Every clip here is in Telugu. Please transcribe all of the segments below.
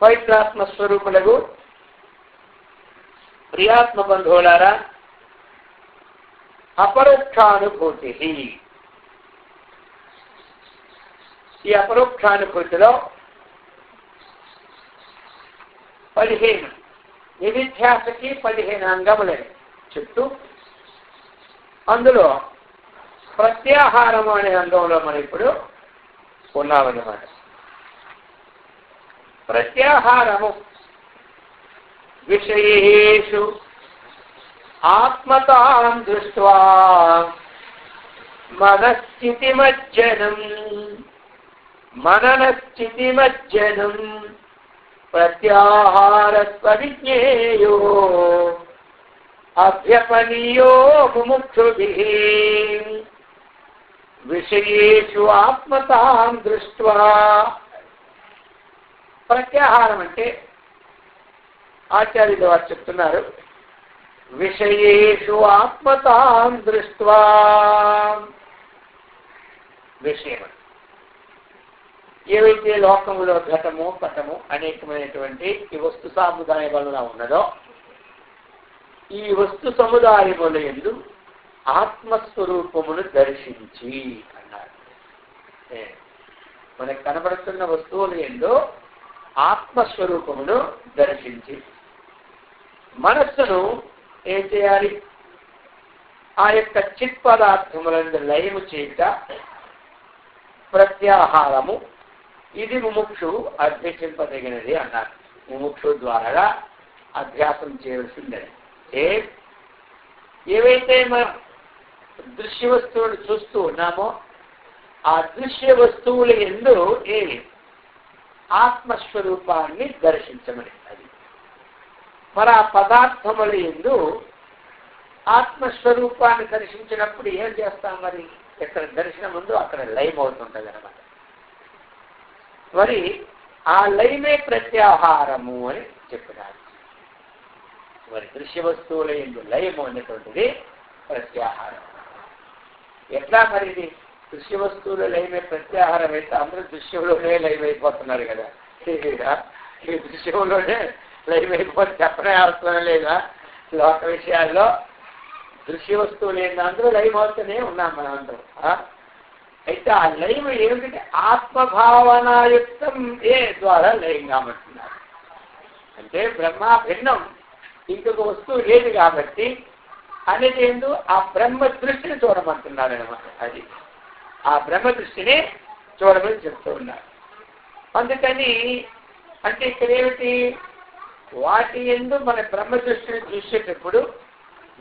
పవిత్రాత్మ స్వరూపులకు ప్రియాత్మ బంధువులారా, అపరోక్షానుభూతి. ఈ అపరోక్షానుభూతిలో 15 నిధిధ్యాసకి 15 అంగములని చెప్తూ, అందులో ప్రత్యాహారము అనే అంగంలో మనం ఇప్పుడు ఉన్నామన్నమాట. ప్రత్యాహారము విషయేషు ఆత్మతాం దృష్ట్వా మననశ్చితిమజ్జనం ప్రత్యాహారత్వ విజ్ఞేయో అభ్యపనీయో ముముక్షుభిః. విషయేషు ఆత్మతాం దృష్ట్వా. ప్రత్యాహారం అంటే ఆచార్యులు వారు చెప్తున్నారు, విషయేషు ఆత్మతాం దృష్ట్వా. విషయం ఏవైతే లోకములో ఘటము పటము అనేకమైనటువంటి ఈ వస్తు సముదాయముల ఉన్నదో, ఈ వస్తు సముదాయముల యందు ఆత్మస్వరూపమును దర్శించి అన్నారు. మనకు కనబడుతున్న వస్తువుల యందు ఆత్మస్వరూపమును దర్శించి మనస్సును ఏం చేయాలి? ఆ యొక్క చిత్ పదార్థములందు లయము చేయుట ప్రత్యాహారము. ఇది ముముక్షు అభ్యసింపదగినది అన్నారు. ముముక్షు ద్వారా అభ్యాసం చేయవలసిందని. ఏవైతే మనం దృశ్య వస్తువులు చూస్తూ ఉన్నామో, ఆ దృశ్య వస్తువుల యందు ఆత్మస్వరూపాన్ని దర్శించమని. అది మరి ఆ పదార్థముల యందు ఆత్మస్వరూపాన్ని దర్శించినప్పుడు ఏం చేస్తాం? మరి ఎక్కడ దర్శనం ఉందో అక్కడ లయం అవుతుంటుంది అన్నమాట. మరి ఆ లయమే ప్రత్యాహారము అని చెప్పినారు. మరి దృశ్య వస్తువుల యందు లయము అనేటువంటిది ప్రత్యాహారం. ఎట్లా మరి ఇది? దృశ్య వస్తువుల లయమే ప్రత్యాహారం అయితే అందరూ దృశ్యంలోనే లయమైపోతున్నారు కదా. ఈ దృశ్యంలోనే లయమైపోతే చెప్పనే అవసరం లేదా? లోక విషయాల్లో దృశ్య వస్తువులు ఏంటి, అందరూ లయమవుతూనే ఉన్నాం మనం అందరం. అయితే ఆ లయం ఏమిటంటే ఆత్మభావనాయుక్తం ద్వారా లయం కామంటున్నారు. అంటే బ్రహ్మ భిన్నం, ఇంకొక వస్తువు లేదు కాబట్టి అనేది ఏందో ఆ బ్రహ్మ దృష్టిని చూడమంటున్నారు అనమాట. అది ఆ బ్రహ్మ దృష్టిని చూడమని చెప్తూ ఉన్నారు. అందుకని అంటే ఇక్కడ ఏమిటి? వాటి యందు మన బ్రహ్మ దృష్టిని చూసేటప్పుడు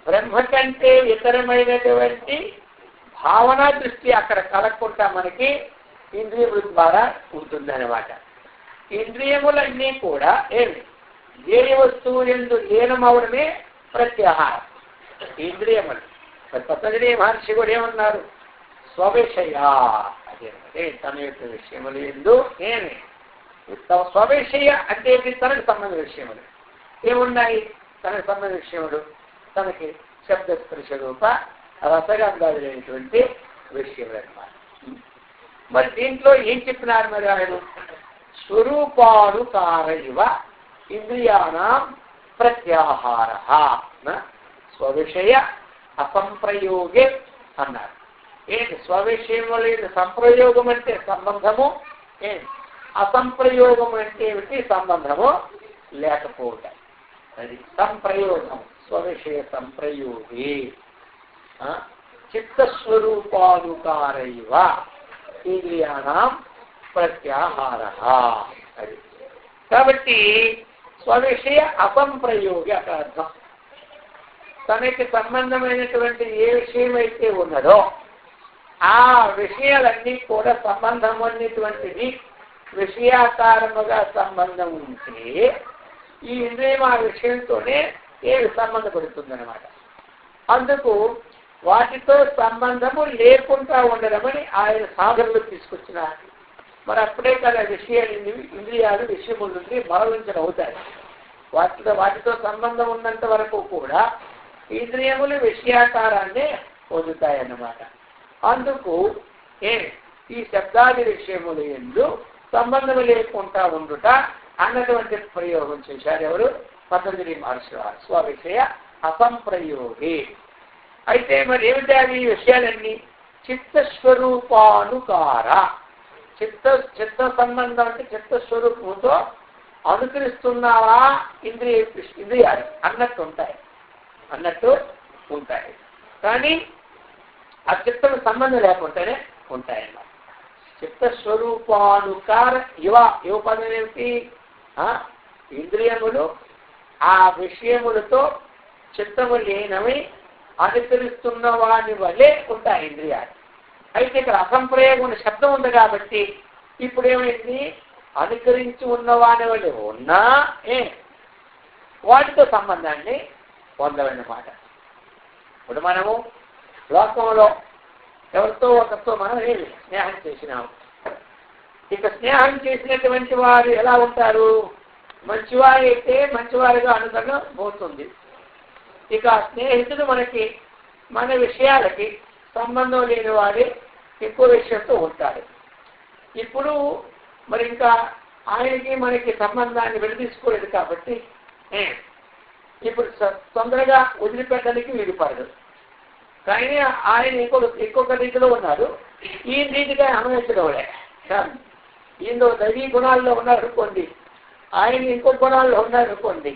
బ్రహ్మ కంటే ఇతరమైనటువంటి భావనా దృష్టి అక్కడ కలగకుండా మనకి ఇంద్రియముల ద్వారా ఉంటుందన్నమాట. ఇంద్రియములన్నీ కూడా ఏ వస్తువు యందు లీనమవడమే ప్రత్యాహారం. ఇంద్రియములు పతంజలి మహర్షి కూడా ఏమన్నారు? స్వవిషయ. అదే తన యొక్క విషయములు యందు స్వవిషయ అంటే తనకు సంబంధించిన విషయములు ఏమున్నాయి? తనకు సంబంధించిన విషయములు తనకి శబ్దస్పర్శ రూప రసగంధాదులైనటువంటి విషయములు అన్నమాట. మరి దీంట్లో ఏం చెప్పినారు? మరి ఆయన స్వరూపానుకారైవ ఇంద్రియాణం ప్రత్యాహార స్వవిషయ అసంప్రయోగే అన్నారు. ఏంటి స్వవిషయంలో లేదు? సంప్రయోగం అంటే సంబంధము, అసంప్రయోగం అంటే ఏమిటి? సంబంధము లేకపోవటం. అది సంప్రయోగం. స్వవిషయ సంప్రయోగే చిత్తస్వరూపానుకారైవ ఇంద్రియాణం ప్రత్యాహార. అది కాబట్టి స్వవిషయ అసంప్రయోగి అక్కడ అర్థం. తనకి సంబంధమైనటువంటి ఏ విషయం అయితే ఉన్నదో ఆ విషయాలన్నీ కూడా సంబంధం అనేటువంటిది విషయాకారముగా సంబంధం ఉంటే ఈ ఇంద్రియం ఆ విషయంతోనే సంబంధపడుతుందన్నమాట. అందుకు వాటితో సంబంధము లేకుండా ఉండడమని ఆయన సాధనలు తీసుకొచ్చినారు. మరి అప్పుడే కదా విషయాలు ఇంద్రియాలు విషయముల నుండి మరలించడం అవుతాయి. వాటితో సంబంధం ఉన్నంత వరకు కూడా ఇంద్రియములు విషయాకారాన్ని పొందుతాయన్నమాట. అందుకు ఈ శబ్దాది విషయములు యందు సంబంధం లేకుండా ఉండుట అన్నటువంటి ప్రయోగం చేశారు ఎవరు? పతంజలి మహర్షి వారు. స్వవిషయ అసంప్రయోగే. అయితే మరి ఏమిటి అవి విషయాలన్నీ? చిత్తస్వరూపానుకార. చిత్త సంబంధం అంటే చిత్తస్వరూపంతో అనుకరిస్తున్నావా ఇంద్రియాలు అన్నట్టు ఉంటాయి. కానీ ఆ చిత్తం సంబంధం లేకుండానే ఉంటాయన్నమాట. చిత్తస్వరూపానుకార యువ పదం ఏమిటి? ఇంద్రియములు ఆ విషయములతో చిత్తము లేనవి అనుకరిస్తున్న వాని వలె ఉంటాయి ఇంద్రియాలు. అయితే ఇక్కడ అసంప్రయోగం శబ్దం ఉంది కాబట్టి ఇప్పుడు ఏమైంది? అనుకరించి ఉన్నవాని వలె ఉన్నా వాటితో సంబంధాన్ని పొందవన్నమాట. ఇప్పుడు మనము లోకంలో ఎవరితో ఒకరితో మనం స్నేహం చేసినాము. ఇక స్నేహం చేసినటువంటి వారు ఎలా ఉంటారు? మంచివారు అయితే మంచివారిగా అనుకరణ పోతుంది. ఇక స్నేహితుడు మన విషయాలకి సంబంధం లేని వారే ఎక్కువ విషయంతో ఉంటాడు. ఇప్పుడు మరి ఇంకా ఆయనకి మనకి సంబంధాన్ని విడదీసుకోలేదు కాబట్టి ఇప్పుడు తొందరగా వదిలిపెట్టడానికి వీలుపడదు. కానీ ఆయన ఇంకొక రీతిలో ఉన్నారు, ఈ రీతిగా అన్వయించడంలే. ఈయన దైవీ గుణాల్లో ఉన్నారనుకోండి, ఆయన ఇంకో గుణాల్లో ఉన్నారనుకోండి.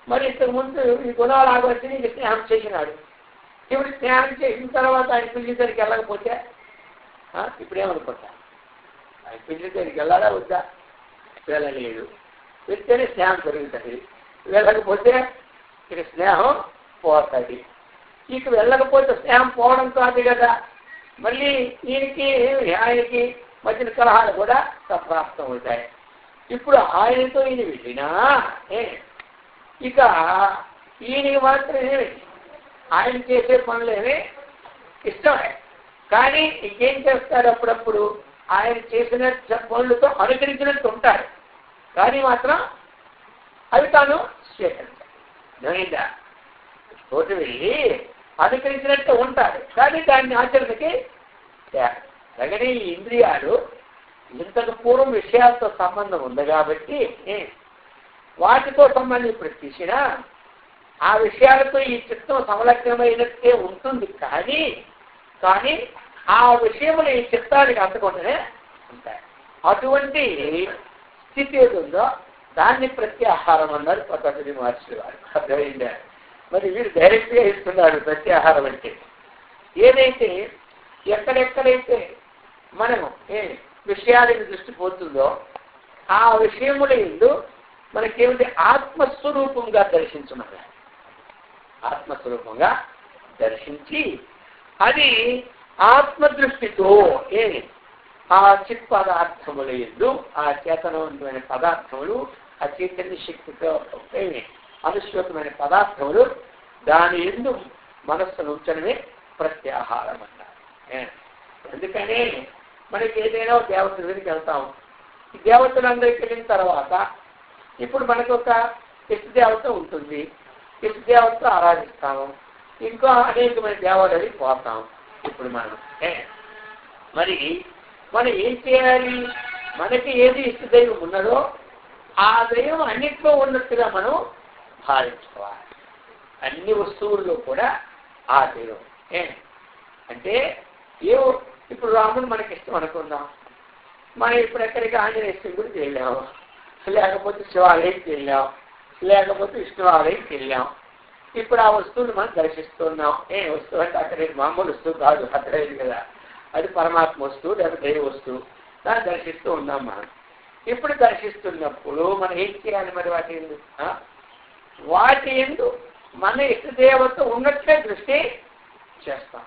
మరి ఇంతకు ముందు ఈ గుణాలు ఆగొచ్చి నీకు స్నేహం చేసినాడు. ఇప్పుడు స్నేహం చేసిన తర్వాత ఆయన పిల్లి దగ్గరికి వెళ్ళకపోతే ఇప్పుడు ఏమనుకుంటా? ఆయన పిల్లి దగ్గరికి వెళ్ళాలా వద్దా? వెళ్ళలేదు. వెళ్తేనే స్నేహం పెరుగుతుంది, వెళ్ళకపోతే ఇక స్నేహం పోతుంది. ఇక వెళ్ళకపోతే స్నేహం పోవడం కాదు కదా, మళ్ళీ ఆయనకి మధ్యన కలహాలు కూడా సంప్రాప్తం అవుతాయి. ఇప్పుడు ఆయనతో ఈయన వెళ్ళినా ఇక ఈయనకి మాత్రం ఆయన చేసే పనులేమి ఇష్టమే. కానీ ఇంకేం చేస్తాడు? అప్పుడప్పుడు ఆయన చేసిన పనులతో అనుకరించినట్టు ఉంటాడు, కానీ మాత్రం అవి తాను స్వీకరించాడు. తోటి వెళ్ళి అనుకరించినట్టు ఉంటాడు, కానీ దాన్ని ఆచరణకి తగని ఇంద్రియాలు ఇంతకు పూర్వం విషయాలతో సంబంధం ఉంది కాబట్టి వాటితో సంబంధం ఇప్పుడు తీసినా ఆ విషయాలతో ఈ చిత్తం సంలగ్నమైనట్టే ఉంటుంది. కానీ ఆ విషయములు ఈ చిత్తానికి అంతకుండానే ఉంటాయి. అటువంటి స్థితి ఏది ఉందో దాన్ని ప్రత్యాహారం అన్నారు పతంజలి మహర్షి వారు. అర్థమైందా? మరి వీరు డైరెక్ట్గా ఇస్తున్నారు ప్రత్యాహారం అంటే. ఏదైతే ఎక్కడెక్కడైతే మనము విషయానికి దృష్టి పోతుందో ఆ విషయముల ఎందు మనకేమిటి? ఆత్మస్వరూపంగా దర్శించమన్నారు. ఆత్మస్వరూపంగా దర్శించి అది ఆత్మదృష్టితో ఆ చిత్ పదార్థముల ఎందు ఆ చేతనవంతమైన పదార్థములు ఆ చైతన్య శక్తితో అనుశ్వతమైన పదార్థములు దాని ఎందు మనస్సును ఉంచడమే ప్రత్యాహారం అన్నారు. అందుకనే మనకి ఏదైనా దేవతల దగ్గరికి వెళ్తాం. ఈ దేవతలందరికీ వెళ్ళిన తర్వాత ఇప్పుడు మనకు ఒక ఇష్టదేవత ఉంటుంది, ఇష్టదేవత ఆరాధిస్తాము, ఇంకా అనేకమైన దేవాలయానికి పోతాం. ఇప్పుడు మరి మనం ఏం చేయాలి? మనకి ఏది ఇష్టదైవం ఉన్నదో ఆ దైవం అన్నిట్లో ఉన్నట్టుగా మనం భావించుకోవాలి. అన్ని వస్తువుల్లో కూడా ఆ దైవం అంటే ఇప్పుడు రాముడు మనకి ఇష్టం అనుకుందాం. మనం ఇప్పుడు ఎక్కడికి ఆంజనేయ గుడికి వెళ్ళాము, లేకపోతే శివాలయంకి వెళ్ళాం, లేకపోతే విష్ణువాలయంకి వెళ్ళాం. ఇప్పుడు ఆ వస్తువులు మనం దర్శిస్తున్నాం. వస్తువు అంటే అక్కడ మామూలు వస్తువు కాదు, అక్కడేది కదా, అది పరమాత్మ వస్తువు లేదా దైవ వస్తువు. దాన్ని దర్శిస్తూ ఉన్నాం మనం. ఇప్పుడు దర్శిస్తున్నప్పుడు మనం ఏం చేయాలి? మరి వాటి ఎందు మన ఇష్టదేవత ఉన్నట్లే దృష్టి చేస్తాం.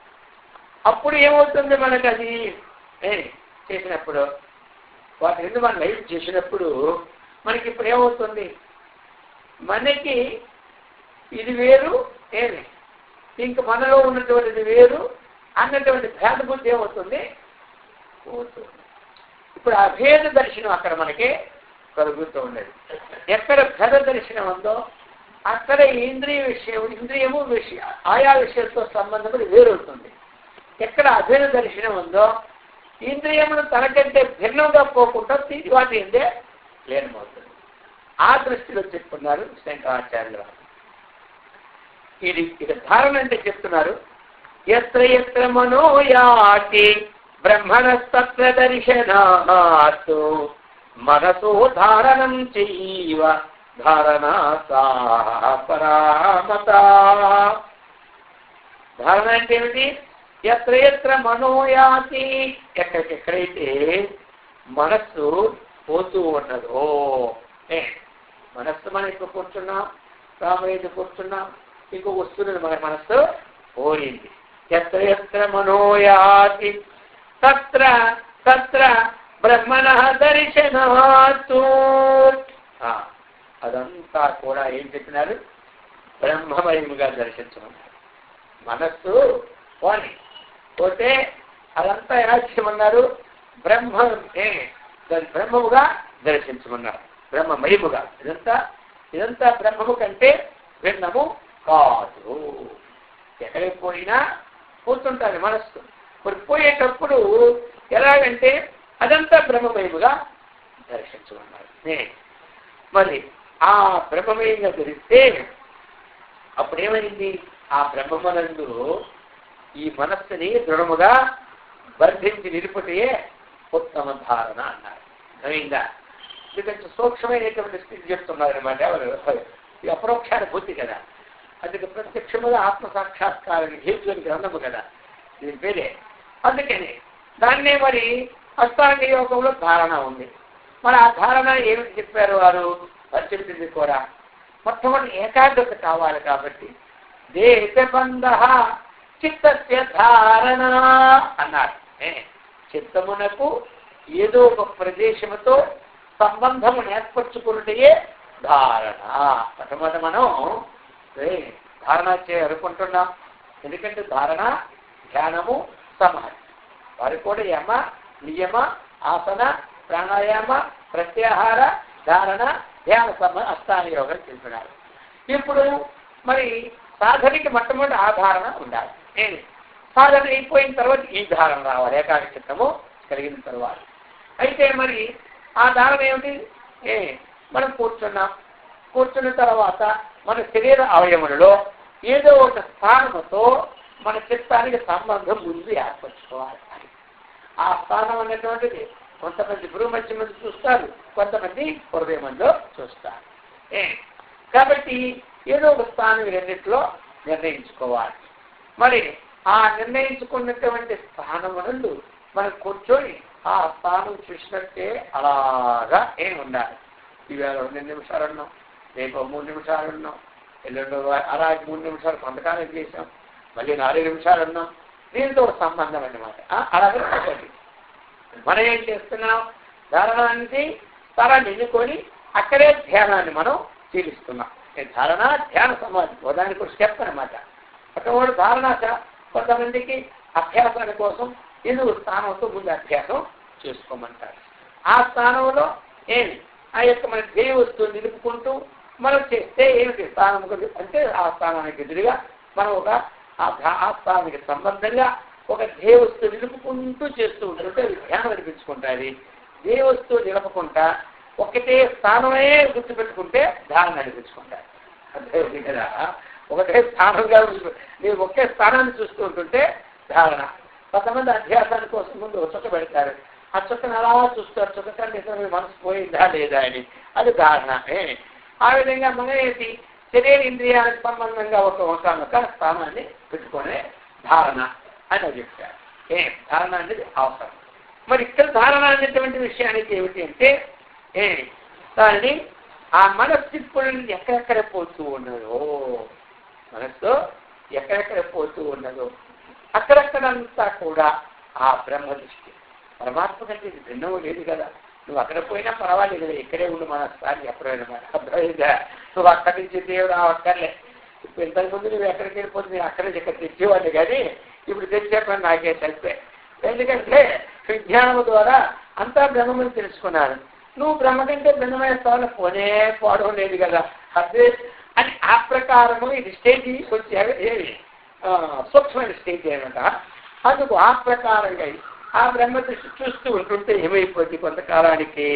అప్పుడు ఏమవుతుంది? మనకు అది చేసినప్పుడు వాటి ఎందు మనం లైఫ్ చేసినప్పుడు మనకి ఇప్పుడు ఏమవుతుంది? మనకి ఇది వేరు ఇంక మనలో ఉన్నటువంటిది వేరు అన్నటువంటి భేద బుద్ధి ఏమవుతుంది? ఇప్పుడు ఆ భేద దర్శనం అక్కడ మనకి కలుగుతూ ఉండేది. ఎక్కడ భేద దర్శనం ఉందో అక్కడ ఇంద్రియము ఆయా విషయంతో సంబంధం వేరవుతుంది. ఎక్కడ అభేద దర్శనం ఉందో ఇంద్రియములు తనకంటే భిన్నంగా పోకుండా వాటి ఎందే లీనమవుతుంది. ఆ దృష్టిలో చెప్పుకున్నారు శంకరాచార్యులు వారు. ఇది ధారణ అంటే చెప్తున్నారు, ఎత్ర ఎత్ర మనోయాతి బ్రహ్మణస్తత్ర దర్శనాత్ మనసో ధారణం చైవ ధారణా పరామత. ధారణ అంటే ఏమిటి? ఎత్ర ఎత్ర మనోయాతి, ఎక్కడెక్కడైతే మనస్సు పోతూ ఉన్నదో, మనస్సు మనం ఇక్కడ కూర్చున్నాం, రామయ్య కూర్చున్నాం, ఇంకో వస్తున్నది మన మనస్సు పోయింది. ఎత్ర ఎత్ర మనోయాతి తత్ర తత్ర బ్రహ్మణ దర్శనాత్. అదంతా కూడా ఏం చెప్పినారు? బ్రహ్మమయముగా దర్శించమన్నారు. మనస్సు పోని పోతే అదంతా ఎలా చేయమన్నారు? బ్రహ్మముగా దర్శించమన్నారు, బ్రహ్మమయముగా. ఇదంతా బ్రహ్మము కంటే భిన్నము కాదు. ఎక్కడికి పోయినా పోతుంటారు మనస్సు. మరి పోయేటప్పుడు ఎలాగంటే అదంతా బ్రహ్మమయముగా దర్శించమన్నారు. మరి ఆ బ్రహ్మమయంగా ధరిస్తే అప్పుడేమైంది? ఆ బ్రహ్మనందు ఈ మనస్సుని దృఢముగా బంధించి నిలుపుటే ఉత్తమ ధారణ అన్నారు. అయిందా? ఇది కొంచెం సూక్ష్మమైనటువంటి స్థితి చెప్తున్నారు అనమాట. ఎవరు ఇది అపరోక్షానుభూతి కదా, అందుకే ప్రత్యక్షముగా ఆత్మ సాక్షాత్కారానికి హేతువుని గ్రంథము కదా, దీని పేరే. అందుకని దాన్నే మరి అష్టాంగ యోగంలో ధారణ ఉంది. మరి ఆ ధారణ ఏమిటి చెప్పారు వారు? చెప్పింది కూడా మొట్టమొదటి ఏకాగ్రత కావాలి. కాబట్టి దేశబంధ చిత్తస్య ధారణ అన్నారు. చిత్తమునకు ఏదో ఒక ప్రదేశముతో సంబంధము ఏర్పరచుకున్నటే ధారణ. మొట్టమొదటి మనం ధారణ అనుకుంటున్నాం. ఎందుకంటే ధారణ, ధ్యానము, సమాధి వారు కూడా యమ, నియమ, ఆసన, ప్రాణాయామ, ప్రత్యాహార, ధారణ, ధ్యాన అష్టాంగ యోగం చెప్తున్నారు. ఇప్పుడు మరి సాధనకి మొట్టమొదటి ఆ ధారణ ఉండాలి. సాధన అయిపోయిన తర్వాత ఈ ధారణ రావాలి, ఏకాగ్రచిత్తము కలిగిన తర్వాత. అయితే మరి ఆ ధారణ ఏమిటి? మనం కూర్చున్న తర్వాత మన శరీర అవయములలో ఏదో ఒక స్థానముతో మన చిత్తానికి సంబంధం ముందు ఏర్పరచుకోవాలి. ఆ స్థానం అనేటువంటిది కొంతమంది భ్రూమధ్య మంది చూస్తారు, కొంతమంది హృదయమంలో చూస్తారు. కాబట్టి ఏదో ఒక స్థానం రెండిట్లో నిర్ణయించుకోవాలి. మరి ఆ నిర్ణయించుకున్నటువంటి స్థానమునందు మనం కూర్చొని ఆ స్థానం చూసినట్టే అలాగా ఉండాలి. ఈవేళ 2 నిమిషాలు ఉన్నాం, రేపు 3 నిమిషాలు ఉన్నాం, ఎల్లుండో అలా 3 నిమిషాలు కొంతకాలం చేసాం, మళ్ళీ 4 నిమిషాలు ఉన్నాం. దీనితో సంబంధం అన్నమాట. అలాగే మనం ఏం చేస్తున్నాం? ధారణానికి స్థలాన్ని ఎన్నుకొని అక్కడే ధ్యానాన్ని మనం చీలిస్తున్నాం. ధారణ, ధ్యాన, సమాధి దానికి ఒక స్టెప్ అనమాట. మొట్టమొదటి ధారణ కొంతమందికి అభ్యాసాల కోసం ఏదో స్థానంతో ముందు అభ్యాసం చేసుకోమంటారు. ఆ స్థానంలో ఆ యొక్క మన ధ్యేయ వస్తువులు నిలుపుకుంటూ మనం చేస్తే ఏమిటి స్థానం అంటే ఆ స్థానానికి ఎదురుగా మనం ఒక ఆ స్థానానికి సంబంధంగా ఒక ధ్యేయ వస్తువు నిలుపుకుంటూ చేస్తూ ఉంటారు. అంటే ధ్యానం అనిపించుకుంటుంది. ధ్యేయ వస్తువు నిలపకుండా ఒకటే స్థానమే గుర్తుపెట్టుకుంటే ధారణ అనిపించుకుంటారు. అర్థమైంది కదా? ఒకటే స్థానంగా మీరు ఒకే స్థానాన్ని చూస్తూ ఉంటుంటే ధారణ. కొంతమంది అభ్యాసాని కోసం ముందు చుక్క పెడతారు, ఆ చుక్కను అలా చూస్తారు, చుక్క కంటే మీ మనసు పోయిందా లేదా అని, అది ధారణ. ఆ విధంగా మన ఏంటి శరీర ఇంద్రియాలకు సంబంధంగా ఒక స్థానాన్ని పెట్టుకునే ధారణ అని చెప్తారు. ధారణ అనేది అవసరం. మరి ఇక్కడ ధారణ అనేటువంటి విషయానికి ఏమిటి అంటే దాన్ని ఆ మనస్సు ఇప్పుడు ఎక్కడెక్కడ పోతూ ఉన్నదో, మనస్సు ఎక్కడెక్కడ పోతూ ఉన్నదో అక్కడక్కడంతా కూడా ఆ బ్రహ్మ దృష్టి. పరమాత్మ కంటే ఇది భిన్నము లేదు కదా. నువ్వు అక్కడ పోయినా పర్వాలేదు కదా, ఇక్కడే ఉండు మన స్థాయి ఎప్పుడైనా మన అర్థమైందా? నువ్వు అక్కడి నుంచి దేవుడు అక్కర్లే. ఇప్పుడు ఇంతకుముందు నువ్వు ఎక్కడికి వెళ్ళిపోతుంది, అక్కడి నుంచి ఇక్కడ తెచ్చేవాడిని, కానీ ఇప్పుడు తెచ్చే పని నాకే సరిపోయి. ఎందుకంటే విజ్ఞానము ద్వారా అంతా బ్రహ్మమని తెలుసుకున్నాను. నువ్వు బ్రహ్మ కంటే భిన్నమైన స్థానం పోవడం లేదు కదా, అదే అని ఆ ప్రకారము ఇది స్టేజ్ కొంచెం సూక్ష్మమైన స్టేజ్ ఏమంట. అందుకు ఆ ప్రకారంగా ఆ బ్రహ్మ దృష్టి చూస్తూ ఉంటుంటే ఏమైపోతుంది కొంతకాలానికి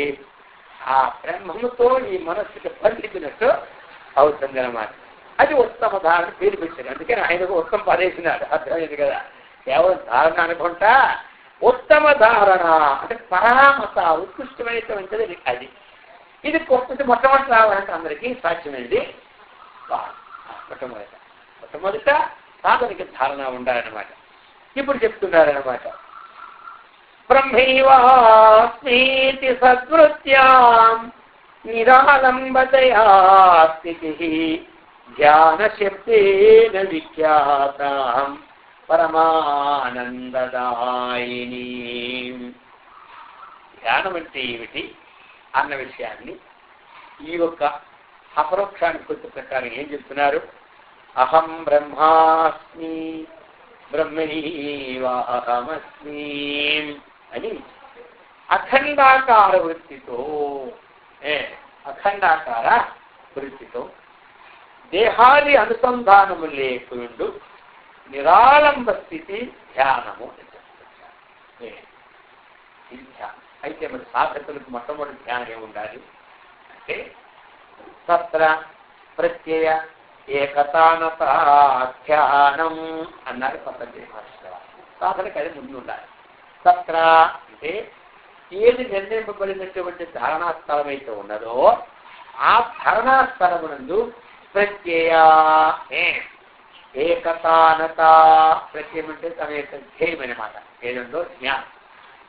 ఆ బ్రహ్మముతో ఈ మనస్సుకి బంధించినట్టు అవుతుంది అన్నమాట. అది ఉత్తమ ధారణ పేరు పెట్టారు. అందుకని ఆయనకు ఉత్తమ పదేసినాడు. అర్థమైంది కదా. కేవలం ధారణ అనుకుంటా ఉత్తమ ధారణ అంటే పరామత ఉత్కృష్టమైనటువంటిది అది. ఇది మొట్టమొదటి రావాలంటే అందరికీ సాధ్యమైంది. మొట్టమొదట సాధనకి ధారణ ఉండాలన్నమాట. ఇప్పుడు చెప్తున్నారన్నమాట. బ్రహ్మైవాస్మీతి సద్వృత్యాం నిరాలంబతయా స్థితిః ధ్యానశబ్దేన విఖ్యాతాం పరమానందదాయిని. ధ్యానం అంటే ఏమిటి అన్న విషయాన్ని ఈ యొక్క అపరోక్షానుభూతి ప్రకారం ఏం చెప్తున్నారు? అహం బ్రహ్మాస్మి బ్రహ్మైవాహమస్మి అని అఖండాకార వృత్తితో అఖండాకార వృత్తితో దేహాది అనుసంధానము లేకుండు నిరాలంబ స్థితి ధ్యానము. అయితే మరి సాధకులకు మొట్టమొదటి ధ్యానం ఏముండాలి అంటే తత్ర ప్రత్యయ ఏకతానత ధ్యానం అన్నారు పతంజలి మహర్షి. సాధనకు అది ముందు ఉండాలి. తత్ర అంటే ఏది నిర్ణయింపబడినటువంటి ధారణా స్థలం అయితే ఉన్నదో ఆ ధారణా స్థలమునందు ప్రత్యయ ఏకతానత. ప్రత్యయం అంటే తన యొక్క ధ్యేయం అన్నమాట. ఏదంలో జ్ఞానం.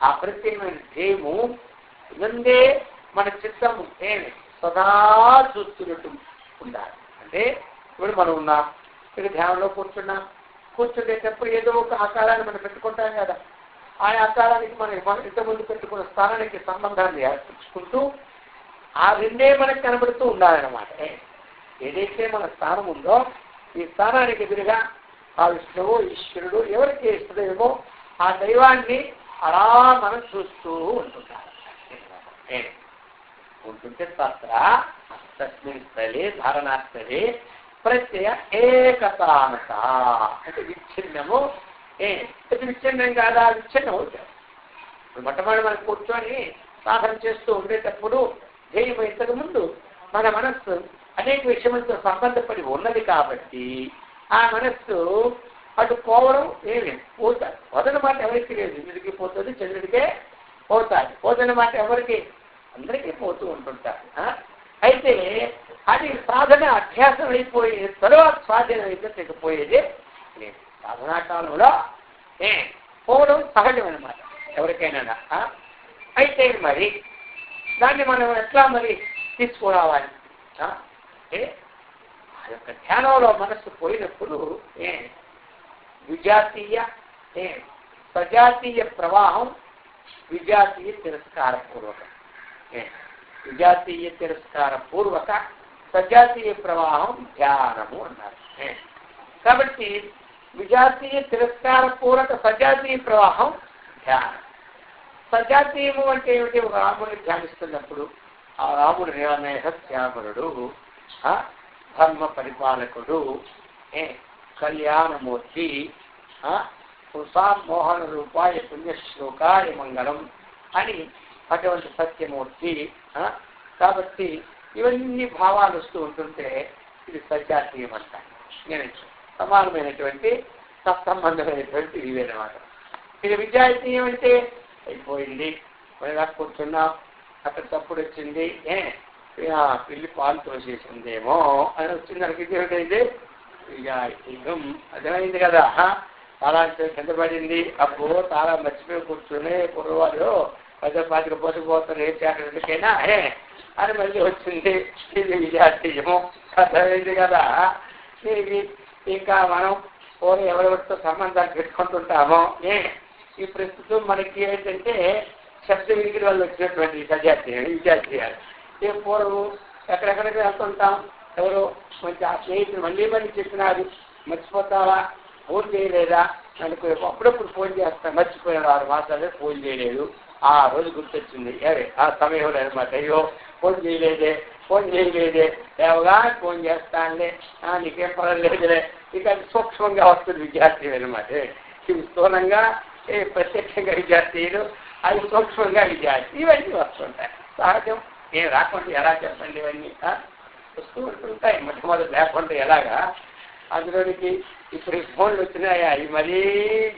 ఆ ప్రత్యేకమైన ధ్యేయము ముందే మన చిత్తము సదా చూస్తున్నట్టు ఉండాలి. అంటే ఇప్పుడు మనం ఉన్నాం, ఇక్కడ ధ్యానంలో కూర్చుండేటప్పుడు ఏదో ఒక ఆకారాన్ని మనం పెట్టుకుంటాం కదా. ఆ ఆకారానికి మనం ఇంతకుముందు పెట్టుకున్న స్థానానికి సంబంధాన్ని ఏర్పరచుకుంటూ ఆ రెండే మనకు కనబడుతూ ఉండాలన్నమాట. ఏదైతే మన స్థానం ఉందో ఈ స్థానానికి ఎదురుగా ఆ విష్ణువు ఈశ్వరుడు ఎవరికి ఇష్టదేమో ఆ దైవాన్ని అలా మనం చూస్తూ ఉంటుంటే తత్ర తస్మిన్ స్థలే ధారణాస్థలే ప్రత్యయ ఏకతానత అంటే విచ్ఛిన్నము. విచ్ఛిన్నం కాదా? విచ్ఛిన్నం అవుతారు. మొట్టమొదటి మనం కూర్చొని సాధన చేస్తూ ఉండేటప్పుడు ధ్యేయం ఇంతకు ముందు మన మనస్సు అనేక విషయములతో సంబంధపడి ఉన్నది కాబట్టి ఆ మనస్సు అటు పోవడం ఏమి పోతారు. పోతున్న మాట ఎవరికి లేదు. ఇంద్రుడికి పోతుంది, చంద్రుడికే పోతారు. పోతున్న మాట ఎవరికి? అందరికీ పోతూ ఉంటుంటారు. అయితే అది సాధన అభ్యాసం అయిపోయిన తర్వాత స్వాధీనం అయితే తెగిపోయేది లేదు. సాధనా కాలంలో పోవడం సహజమన్నమాట ఎవరికైనా. అయితే మరి దాన్ని మనం ఎట్లా మరి తీసుకురావాలి అంటే ఆ యొక్క ధ్యానంలో మనస్సు పోయినప్పుడు విజాతీయ సజాతీయ ప్రవాహం, విజాతీయ తిరస్కారపూర్వక, విజాతీయ తిరస్కారపూర్వక సజాతీయ ప్రవాహం ధ్యానము అన్నారు. కాబట్టి విజాతీయ తిరస్కారపూర్వక సజాతీయ ప్రవాహం ధ్యానం. సజాతీయము అంటే ఏమిటి? ఒక రాముడిని ధ్యానిస్తున్నప్పుడు ఆ రాముడు శ్యామరుడు, ధర్మ పరిపాలకుడు, కళ్యాణమూర్తి, మోహన రూపాయ పుణ్యశ్లోకాయ మంగళం అని అటువంటి సత్యమూర్తి. కాబట్టి ఇవన్నీ భావాలు వస్తూ ఉంటుంటే ఇది సజాతీయం అంటారు. నేను సమానమైనటువంటి సత్సంబంధమైనటువంటి ఇవేనమాట. ఇది విజాతీయం అంటే అయిపోయింది, మనగా కూర్చున్నాం, అక్కడ తప్పుడు వచ్చింది, పిల్లి పాలు తోసేసిందేమో అని వచ్చింది. మనకి ఏమిటైంది? విజాతీయం. అర్థమైంది కదా. తాళా కింద పడింది, అప్పుడు తాళా మర్చిపోయి కూర్చుని కుర్రవాళ్ళు 10-15 పోతారు ఏం చేయాలందుకైనా అని మళ్ళీ వచ్చింది. ఇది విజాతీయము. అర్థమైంది కదా. ఇది ఇంకా మనం పోనీ ఎవరెవరితో సంబంధాలు పెట్టుకుంటుంటామో ఈ ప్రస్తుతం మనకి ఏంటంటే శబ్ద వినికిడి వల్ల వచ్చినటువంటి సజాతీయం విజాతీయాలు. పూర్వం ఎక్కడెక్కడికి వెళ్తుంటాం, ఎవరో మంచి ఆ స్నేహితులు మళ్ళీ చెప్పినారు, మర్చిపోతావా, ఫోన్ చేయలేదా అనుకో. అప్పుడప్పుడు ఫోన్ చేస్తాను, మర్చిపోయాడు 6 మాసాలే ఫోన్ చేయలేదు, ఆ రోజు గుర్తొచ్చింది ఆ సమయంలో అనమాట. అయ్యో ఫోన్ చేయలేదే లేవగా ఫోన్ చేస్తానులే, నీకేం పర్వాలేదులే. ఇక అది సూక్ష్మంగా వస్తుంది విద్యార్థి అనమాట. ఇవి స్థూలంగా ప్రత్యక్షంగా విద్యార్థులు, అది సూక్ష్మంగా విద్యార్థి, ఇవన్నీ వస్తుంటాయి. సహజం. ఏం రాకుండా ఎలా చెప్పండి ఇవన్నీ వస్తూ ఉంటుంటాయి. మొట్టమొదటి లేకుండా ఎలాగా అందులోనికి ఇప్పుడు ఫోన్లు వచ్చినాయా ఇవి మరీ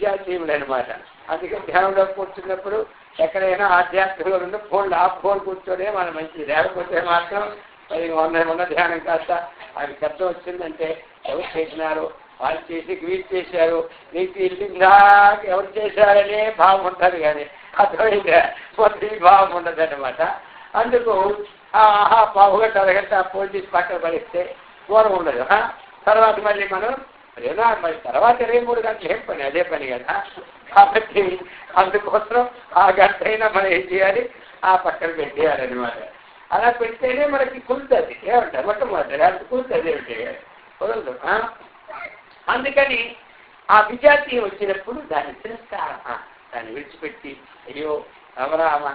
జాతీయులు అనమాట. అందుకే ధ్యానంలో కూర్చున్నప్పుడు ఎక్కడైనా ఆధ్యాత్మికంగా ఉంటే ఫోన్లు ఫోన్ కూర్చోనే మనం మంచిది. లేకపోతే మాత్రం అది ఉన్న ధ్యానం కాస్త అది శబ్దం వచ్చిందంటే ఎవరు చేసినారు, వాళ్ళు చేసి వీళ్ళు చేశారు, నీకు ఇల్లుగా ఎవరు చేశారనే భావం ఉంటుంది. కానీ అర్థమైందా మొత్తం భావం ఉండదు అనమాట. అందుకు పావుగంట అరగంట ఫోన్ చేసి పక్కన పడిస్తే దూరం ఉండదు. తర్వాత మళ్ళీ మనం ఏదో మరి తర్వాత 23 గంటలు ఏం పని అదే పని కదా. కాబట్టి అందుకోసం ఆ గంట అయినా మనం ఏం చేయాలి, ఆ పక్కన పెట్టేయాలన్నమాట. అలా పెడితేనే మనకి కుదురుతుంది. ఏమంటారు మొట్టమొదటి అది కుదురుతుంది ఏమిటి కుదరదు. అందుకని ఆ విజాతీయం వచ్చినప్పుడు దాన్ని తిరస్కారం, దాన్ని విడిచిపెట్టి అయ్యో రామరామ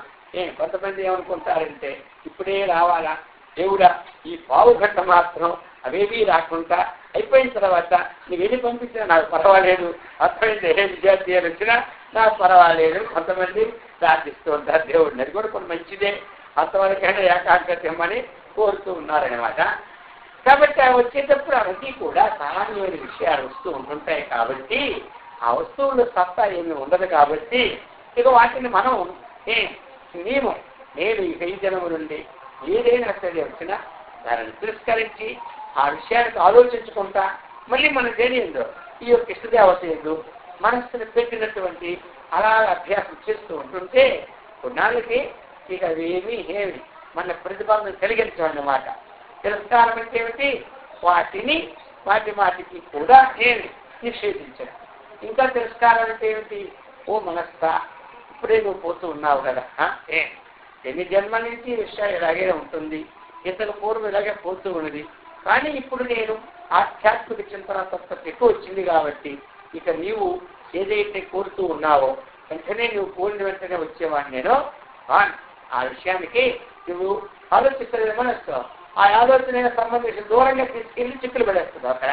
కొంతమంది ఏమనుకుంటారంటే ఇప్పుడే రావాలా దేవుడా ఈ పావుగంట మాత్రం అవేమీ రాకుండా అయిపోయిన తర్వాత నువ్వు వెళ్ళి పంపించినా నాకు పర్వాలేదు, అర్థమైంది ఏ విద్యార్థులు వచ్చినా నాకు పర్వాలేదు కొంతమంది ప్రార్థిస్తూ ఉంటారు దేవుడిని. అది కూడా కొన్ని మంచిదే, అంతవరకైనా ఏకాగ్రత ఇవ్వమని కోరుతూ ఉన్నారనమాట. కాబట్టి ఆ వచ్చేటప్పుడు అవన్నీ కూడా సామాన్యమైన విషయాలు వస్తూ ఉంటుంటాయి. కాబట్టి ఆ వస్తువుల సత్తా ఏమీ ఉండదు. కాబట్టి ఇక వాటిని మనం నేను ఈ జనము నుండి ఏదైనా సరే వచ్చినా దానిని తిరస్కరించి ఆ విషయానికి ఆలోచించుకుంటా మళ్ళీ మన తెలియదు ఈ యొక్క ఇష్టదేవత ఎందు మనస్సును పెట్టినటువంటి అలా అభ్యాసం చేస్తూ ఉంటుంటే కొన్నాళ్ళకి ఇక అవేమీ మన ప్రతిబంధం కలిగించామన్నమాట. తిరస్కారం అంటే ఏమిటి, వాటికి కూడా నిషేధించడం. ఇంకా తిరస్కారం అంటే ఏమిటి, ఓ మనస్తా ఇప్పుడే నువ్వు పోతూ ఉన్నావు కదా, ఎన్ని జన్మల నుంచి విషయం ఇలాగే ఉంటుంది, ఇంతకు పూర్వం ఇలాగే పోతూ ఉన్నది. కానీ ఇప్పుడు నేను ఆధ్యాత్మిక చింతన తత్వం ఎక్కువ వచ్చింది కాబట్టి ఇక నీవు ఏదైతే కోరుతూ ఉన్నావో వెంటనే నువ్వు కోరిన వెంటనే వచ్చేవాడిని నేను ఆ విషయానికి నువ్వు ఆలోచిస్తుంది మనస్సు. ఆ ఆలోచన సంబంధించిన దూరంగా తీసుకెళ్ళి చిక్కులు పడేస్తుంది. అక్కడ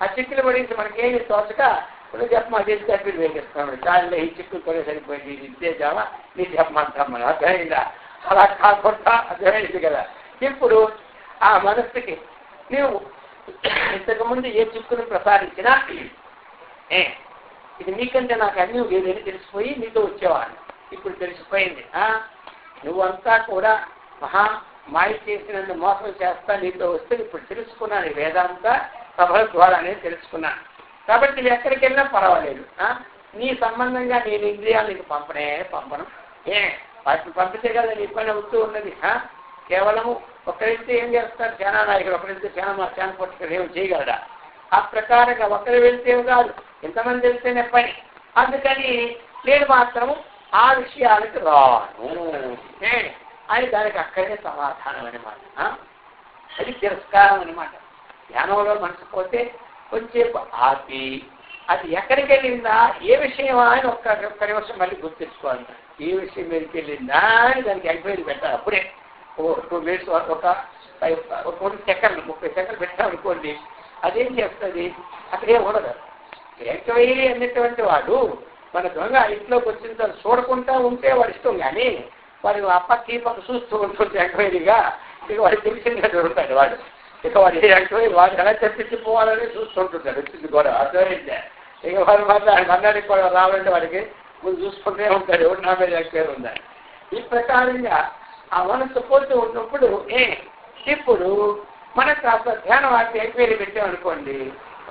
ఆ చిక్కులు పడేసి మనకేమి తోచక ఇప్పుడు చెప్పమా చేసి చెప్పి వేగిస్తున్నాడు దానిలో ఈ చిక్కులు కూడా సరిపోయింది ఇద్దేద్దామా నీ చెప్పమంటాం మనం. అర్థమైందా? అలా కాకుండా అర్థమైంది కదా. ఇప్పుడు ఆ మనస్సుకి నువ్వు ఇంతకుముందు ఏ చిక్కును ప్రసాదించినా ఇది నీకంటే నాకు అన్నీ ఏదైనా తెలిసిపోయి నీతో వచ్చేవాడిని. ఇప్పుడు తెలిసిపోయింది నువ్వంతా కూడా మాయ చేసినందు మోసం చేస్తా నీతో వస్తే ఇప్పుడు తెలుసుకున్నాను. వేదాంత సభల ద్వారానే తెలుసుకున్నాను. కాబట్టి నువ్వు ఎక్కడికి వెళ్ళినా పర్వాలేదు. నీ సంబంధంగా నేను ఇంద్రియాలు నీకు పంపను. వాటిని పంపితే కదా నీ పని అవుతూ ఉన్నది. కేవలము ఒకరిస్తే ఏం చేస్తారు, సేనా నాయకుడు ఒకరిస్తే సేన పట్టుకుని ఏమి చేయగలరా? ఆ ప్రకారంగా ఒకరు వెళ్తే కాదు, ఎంతమంది వెళ్తేనే పని. అందుకని నేను మాత్రము ఆ విషయాలకు రాను అని దానికి అక్కడే సమాధానం అనమాట. అది తిరస్కారం అనమాట. ధ్యానంలో మనసు పోతే కొంచెంసేపు ఆపి అది ఎక్కడికి వెళ్ళిందా, ఏ విషయమా అని ఒక్క నిమిషం మళ్ళీ గుర్తించుకోవాలి. ఏ విషయం మీదకి వెళ్ళిందా అని దానికి ఎంక్వైరీ పెట్టాలి. అప్పుడే 2 minutes ఒక 20 సెకండ్లు 30 సెకండ్లు పెట్టామనుకోండి, అదేం చేస్తుంది, అక్కడే ఉండదు. ఎంక్వైరీ అనేటువంటి వాడు మన దొంగ ఇంట్లోకి వచ్చిన తర్వాత చూడకుండా ఉంటే వాడు ఇష్టం. కానీ వాడు అప్పకి పక్క చూస్తూ ఉంటుంది ఎంక్వైరీగా. ఇక వాడు తెలిసిందే దొరుకుతాడు వాడు. ఇక వాడు ఏ ఎంక్వైరీ వాడు ఎలా చెప్పించిపోవాలని చూస్తుంటుంటాడు. వచ్చింది కూడా అర్థమైందే. ఇక వాడు మాత్రం అందరికి కూడా రావాలంటే వాడికి ముందు చూసుకుంటే ఉంటాడు ఎవరు నా మీద ఎంక్వైరీ ఉందని. ఈ ప్రకారంగా ఆ మనసు పోతూ ఉన్నప్పుడు ఇప్పుడు మనకు కాస్త ధ్యానం వాటి ఎంక్వైరీ పెట్టామనుకోండి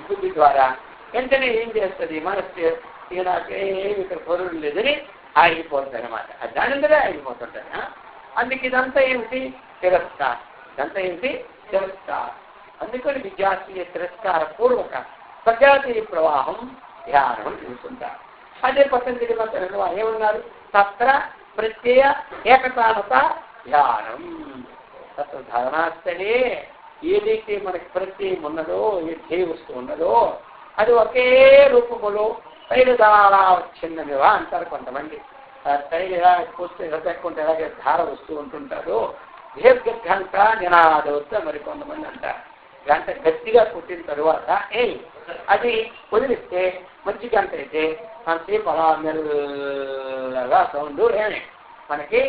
బుద్ధి ద్వారా, వెంటనే ఏం చేస్తుంది మనసు, ఇక నాకు ఏమి ఇక్కడ పొరుగు లేదని ఆగిపోతుంది అనమాట. దాని మీదే ఆగిపోతుంటాను. అందుకు ఇదంతా ఏమిటి, తిరస్కారం. ఇదంతా ఏమిటి, తిరస్కారం. అందుకని విద్యార్థి తిరస్కార పూర్వక సజాతీయ ప్రవాహం ధ్యానం చూస్తుంటారు. అదే పతంజలి మంత్రంలో ఏమన్నారు, తత్ర ప్రత్యయ ఏకతానత ధ్యానం. తత్వధారణాస్తనే ఏదైతే మనకి ప్రత్యయం ఉన్నదో, ఏ ధ్యేయ వస్తువు ఉన్నదో అది ఒకే రూపములో తైలు ధారా వచ్చిందనివా అంటారు కొంతమంది. తైలు ఎలా పోస్తే ఎక్కకుంటే ఎలాగే ధార వస్తూ ఉంటుంటారో దీర్ఘ గంట నినాదవద్ద మరి కొంతమంది అంటారు. గంట గట్టిగా పుట్టిన తరువాత అది వదిలిస్తే మంచి గంట అయితే మనసేపు అలా మెల్లగా సౌండ్ మనకి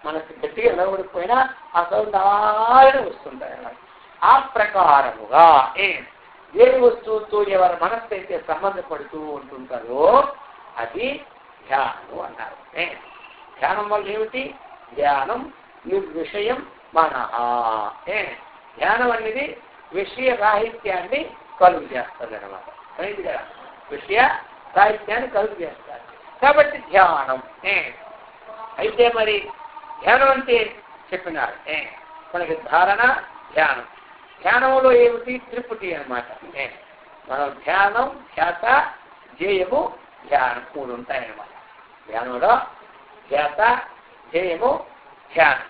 మనకు గట్టిగా నిలబడిపోయినా ఆ సౌండ్ అలాగే వస్తుంటాయి అన్నమాట. ఆ ప్రకారముగా ఏ వస్తువుతో ఎవరి మనస్సు అయితే సంబంధపడుతూ ఉంటుంటారో అది ధ్యానం అన్నారు. ధ్యానం వల్ల ఏమిటి? ధ్యానం నిర్విషయం మనః. ధ్యానం అనేది విషయ రాహిత్యాన్ని కలుగు చేస్తుంది అన్నమాట. అయింది కదా, విషయ రాహిత్యాన్ని కలుగు చేస్తారు. కాబట్టి ధ్యానం. అయితే మరి ధ్యానం అంటే చెప్పినారు మనకి ధారణ, ధ్యానం. ధ్యానంలో ఏమిటి? త్రిపుటి అన్నమాట. మనం ధ్యానం, ధ్యాత, ధ్యేయము, ధ్యానం 3 ఉంటాయన్నమాట. ధ్యానంలో ధ్యాత, ధ్యేయము, ధ్యానం.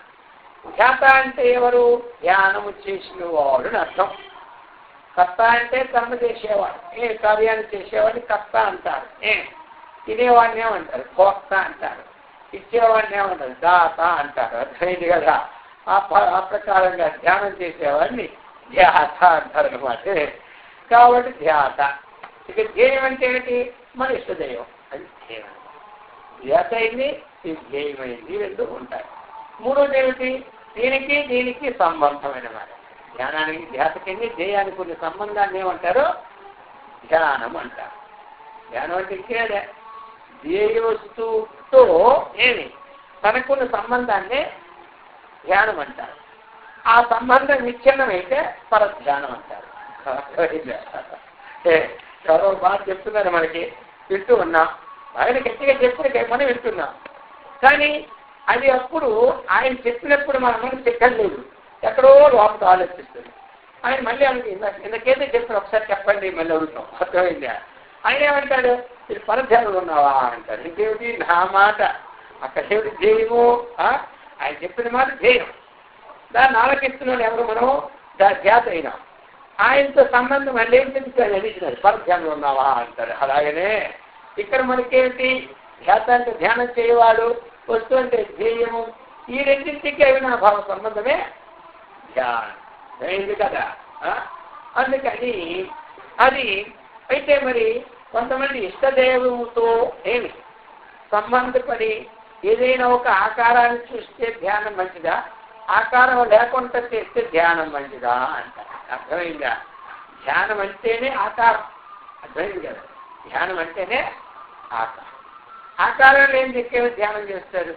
ధ్యాత అంటే ఎవరు? ధ్యానము చేసిన వాడు అని అర్థం. కర్త అంటే కర్మ చేసేవాడు, కార్యాన్ని చేసేవాడిని కర్త అంటారు. తినేవాడిని ఏమంటారు? భోక్త అంటారు. ఇచ్చేవాడిని ఏమంటారు? దాత అంటారు. అర్థమైంది కదా. ఆ ప్రకారంగా ధ్యానం చేసేవాడిని ధ్యాత అంటారు అనమాట. కాబట్టి ధ్యాత. ఇక ధ్యేయం అంటే ఏంటి? మన ఇష్టదైవం, అది ధ్యేయం. ధ్యాత అయింది, ఇది ధ్యేయమైంది, 2 ఉంటాయి. 3వది ఏమిటి? దీనికి సంబంధమైన మాట. ధ్యానానికి, ధ్యాతకి, ధ్యేయానికి కొన్ని సంబంధాన్ని ఏమంటారు? ధ్యానం అంటారు. ధ్యానం అంటే ఇంకేదే, ధ్యేయ వస్తువుతో తనకున్న సంబంధాన్ని ధ్యానం అంటారు. ఆ సంబంధం విచ్ఛిన్నమైతే పరధ్యానం అంటారు. ఎవరో బాగా చెప్తున్నారు, మనకి వింటూ ఉన్నాం. ఆయన గట్టిగా చెప్పిన మనం వింటున్నాం. కానీ అది అప్పుడు ఆయన చెప్పినప్పుడు మన మనకు చెప్పలేదు, ఎక్కడో లోపల ఆలోచిస్తుంది. ఆయన మళ్ళీ ఇందుకేదో చెప్పిన ఒకసారి చెప్పండి మళ్ళీ అడుగుతాం. అర్థమైందా? ఆయన ఏమంటాడు? ఇది పరధ్యానంలో ఉన్నావా అంటారు. ఇంకేమిటి? నా మాట అక్కడ ఏమిటి? ధ్యేయము. ఆయన చెప్పిన మాట ధ్యేయం. దాన్ని ఆలకిస్తున్నాడు ఎవరు? మనం ధ్యాత అయినా. ఆయనతో సంబంధం మళ్ళీ ఏం తెలుస్తుంది? అడిగినారు, పరధ్యానంలో ఉన్నావా అంటారు. అలాగనే ఇక్కడ మనకేమిటి? ధ్యాత అంటే ధ్యానం చేయవాడు, వస్తువు అంటే ధ్యేయము. ఈ రెండింటికి అవినాభావ సంబంధమే ధ్యానం. అయింది కదా. అందుకని అది అయితే మరి కొంతమంది ఇష్టదేవుతో సంబంధపడి ఏదైనా ఒక ఆకారాన్ని చూస్తే ధ్యానం మంచిదా, ఆకారం లేకుండా చేస్తే ధ్యానం మంచిదా అంటారు. అర్థమైందా? ధ్యానం అంటేనే ఆకారం. అర్థమైంది కదా. ధ్యానం అంటేనే ఆకారం. ఆకారం లేని దిక్కేమో ధ్యానం చేస్తారు.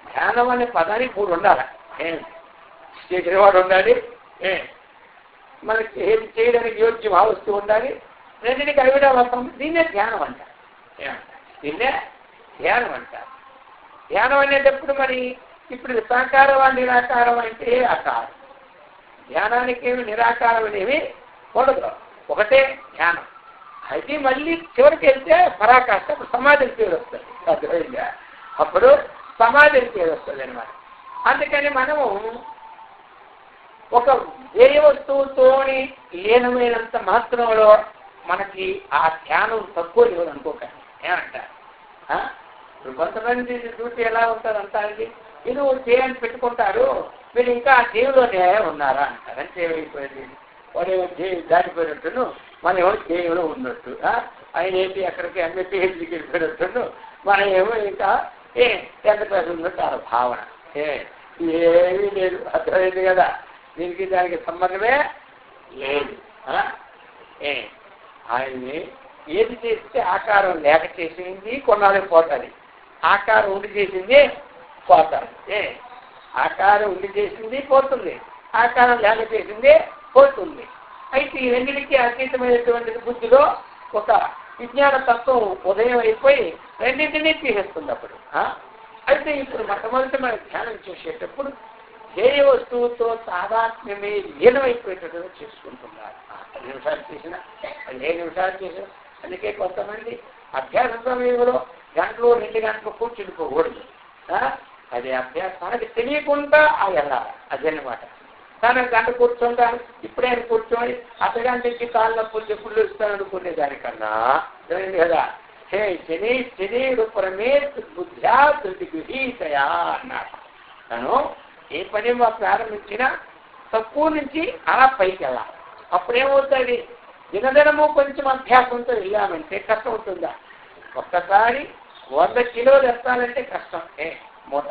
ధ్యానం అనే పదానికి 3 ఉండాలి. చేసేవాడు ఉండాలి, మనకి ఏది చేయడానికి యోగ్యం ఆ వస్తువు ఉండాలి, రెండింటికి అవినాభావం. దీన్నే ధ్యానం అంటారు. దీన్నే ధ్యానం అంటారు. ధ్యానం అనేటప్పుడు మరి ఇప్పుడు సాకారం నిరాకారం అంటే ఆకారం. ధ్యానానికి ఏమి నిరాకారం అనేవి ఉండదు, ఒకటే ధ్యానం. అది మళ్ళీ చివరికి వెళ్తే పరాకాష్ట, అప్పుడు సమాధికి పేరు వస్తుంది. అర్థమైందా? అప్పుడు సమాధికి పేరు వస్తుంది అనమాట. అందుకని మనము ఒక ధ్యేయ వస్తువుతోని లీనమైనంత మాత్రంలో మనకి ఆ ధ్యానం తక్కువ లేదు అనుకోకండి. ఏమంటారు? కొంతమంది డ్యూటీ ఎలా ఉంటారు అంటానికి, ఇది ధ్యేయాన్ని పెట్టుకుంటారు, మీరు ఇంకా ఆ ధ్యేయంలోనే ఉన్నారా అంటారు. అంటే ఏమైపోయింది? వాడు ధ్యేయం దాటిపోయినట్టును, మనం ఏమో ధ్యేయంలో ఉన్నట్టు. ఆయన ఏంటి అక్కడికి అన్ని పిహెచ్డికి వెళ్ళిపోయినట్టును, మనం ఏమో ఇంకా ఎంత పేరు ఉన్నట్టు ఆ భావన. ఏమీ లేదు. అర్థమైంది కదా. దీనికి దానికి సంబంధమే లేదు. ఆయన్ని ఏది చేస్తే ఆకారం లేక చేసింది కొన్నాళ్ళకి పోతుంది, ఆకారం ఉండి చేసింది పోతుంది. ఆకారం ఉండి చేసింది పోతుంది, ఆకారం లేక చేసింది పోతుంది. అయితే ఈ రెండింటికి అతీతమైనటువంటి బుద్ధిలో ఒక విజ్ఞాన తత్వం ఉదయం అయిపోయి రెండింటినీ తీసేస్తుంది అప్పుడు. అయితే ఇప్పుడు మొట్టమొదటి మనం ధ్యానం చేసేటప్పుడు ధ్యేయ వస్తువుతో తాదాత్మ్యమే లీనమైపోయేటట్టుగా చేసుకుంటున్నారు. 10 నిమిషాలు చేసినా 15 నిమిషాలు చేసినా. అందుకే కొంతమంది అభ్యాస సమయంలో గంటలు 2 గంటలు కూర్చుండిపోకూడదు. అది అభ్యాసం మనకి తెలియకుండా వెళ్ళాలి. అదన్నమాట. తను గంట కూర్చుంటాను, ఇప్పుడే కూర్చొని అర్ధగంటకి కాళ్ళ నొప్పులు చెప్పులు ఇస్తాను అనుకునే దానికన్నా తెలియదు కదా. శని శని రూపరమే బుద్ధ్యా గృహీతయా అన్నారు. తను ఏ పని ప్రారంభించినా తక్కువ నుంచి అలా పైకి వెళ్ళాలి. అప్పుడేమవుతుంది? దినదినము కొంచెం అభ్యాసంతో వెళ్ళామంటే కష్టం అవుతుందా? ఒక్కసారి 100 కిలోలు ఎత్తాలంటే కష్టం. మూట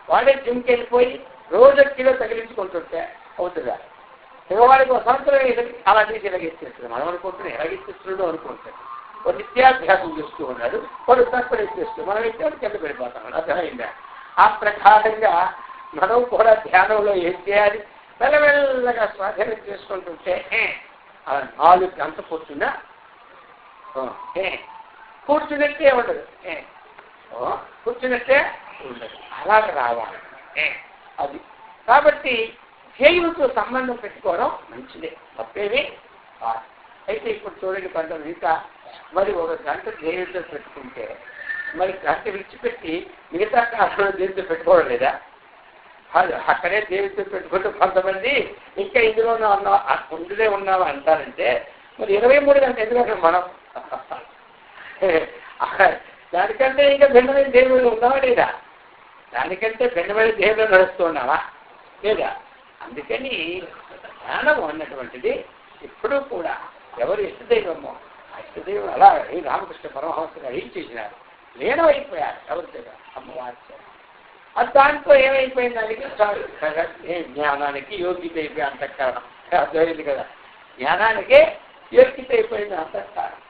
వాడే జిమ్కి వెళ్ళిపోయి రోజు కిలో తగిలించుకుంటుంటే అవుతుందా? వాడికి ఒక సంవత్సరం అలా తీసి ఎలాగెత్తేస్తుంది. మనం అనుకుంటున్నాం ఎలాగెత్తిస్తున్నాడు అనుకుంటాడు. ఒక నిత్యాభ్యాసం చేస్తూ ఉన్నాడు, వాడు తక్కువ ఎత్తేస్తూ మనం ఎత్తే కింద పడిపోతాం. అర్థమైందా? ఆ ప్రకారంగా మనం కూడా ధ్యానంలో ఏం చేయాలి? మెల్లమెల్లగా స్వాధీనం చేసుకుంటుంటే 4 గంట కూర్చున్నా కూర్చున్నట్టే ఉండదు, కూర్చున్నట్టే ఉండదు, అలాగ రావాలి అది. కాబట్టి ధ్యేయులతో సంబంధం పెట్టుకోవడం మంచిదే, తప్పేమీ కాదు. అయితే ఇప్పుడు చూడండి, కొంచెం ఇంకా మరి 1 గంట ధ్యేయులతో పెట్టుకుంటే మరి గంట విడిచిపెట్టి మిగతా కాలంలో దేనితో పెట్టుకోవడం లేదా? అక్కడే దేవుడితో పెట్టుకుంటూ కొంతమంది ఇంకా ఇందులోనే ఉండే ఉన్నావా అంటారంటే మరి 23 గంటలు ఎందుకంటే మనం దానికంటే ఇంకా భిన్నమైన దేవుళ్ళు ఉన్నావా లేదా? దానికంటే భిన్నమైన దేవుళ్ళు నడుస్తూ ఉన్నావా లేదా? అందుకని జ్ఞానం అన్నటువంటిది ఎప్పుడూ కూడా ఎవరు ఇష్టదైవమో ఆ ఇష్టదైవం అలా రామకృష్ణ పరమహంసగా ఏం చేసినారు, లీనమైపోయారు ఎవరి దగ్గర, అమ్మవారి. అది దాంట్లో ఏమైపోయింది, దానికి జ్ఞానానికి యోగ్యత అయిపోయి అంతఃకరణం అర్థమైంది కదా. జ్ఞానానికే యోగ్యత అయిపోయింది అంతఃకరణం.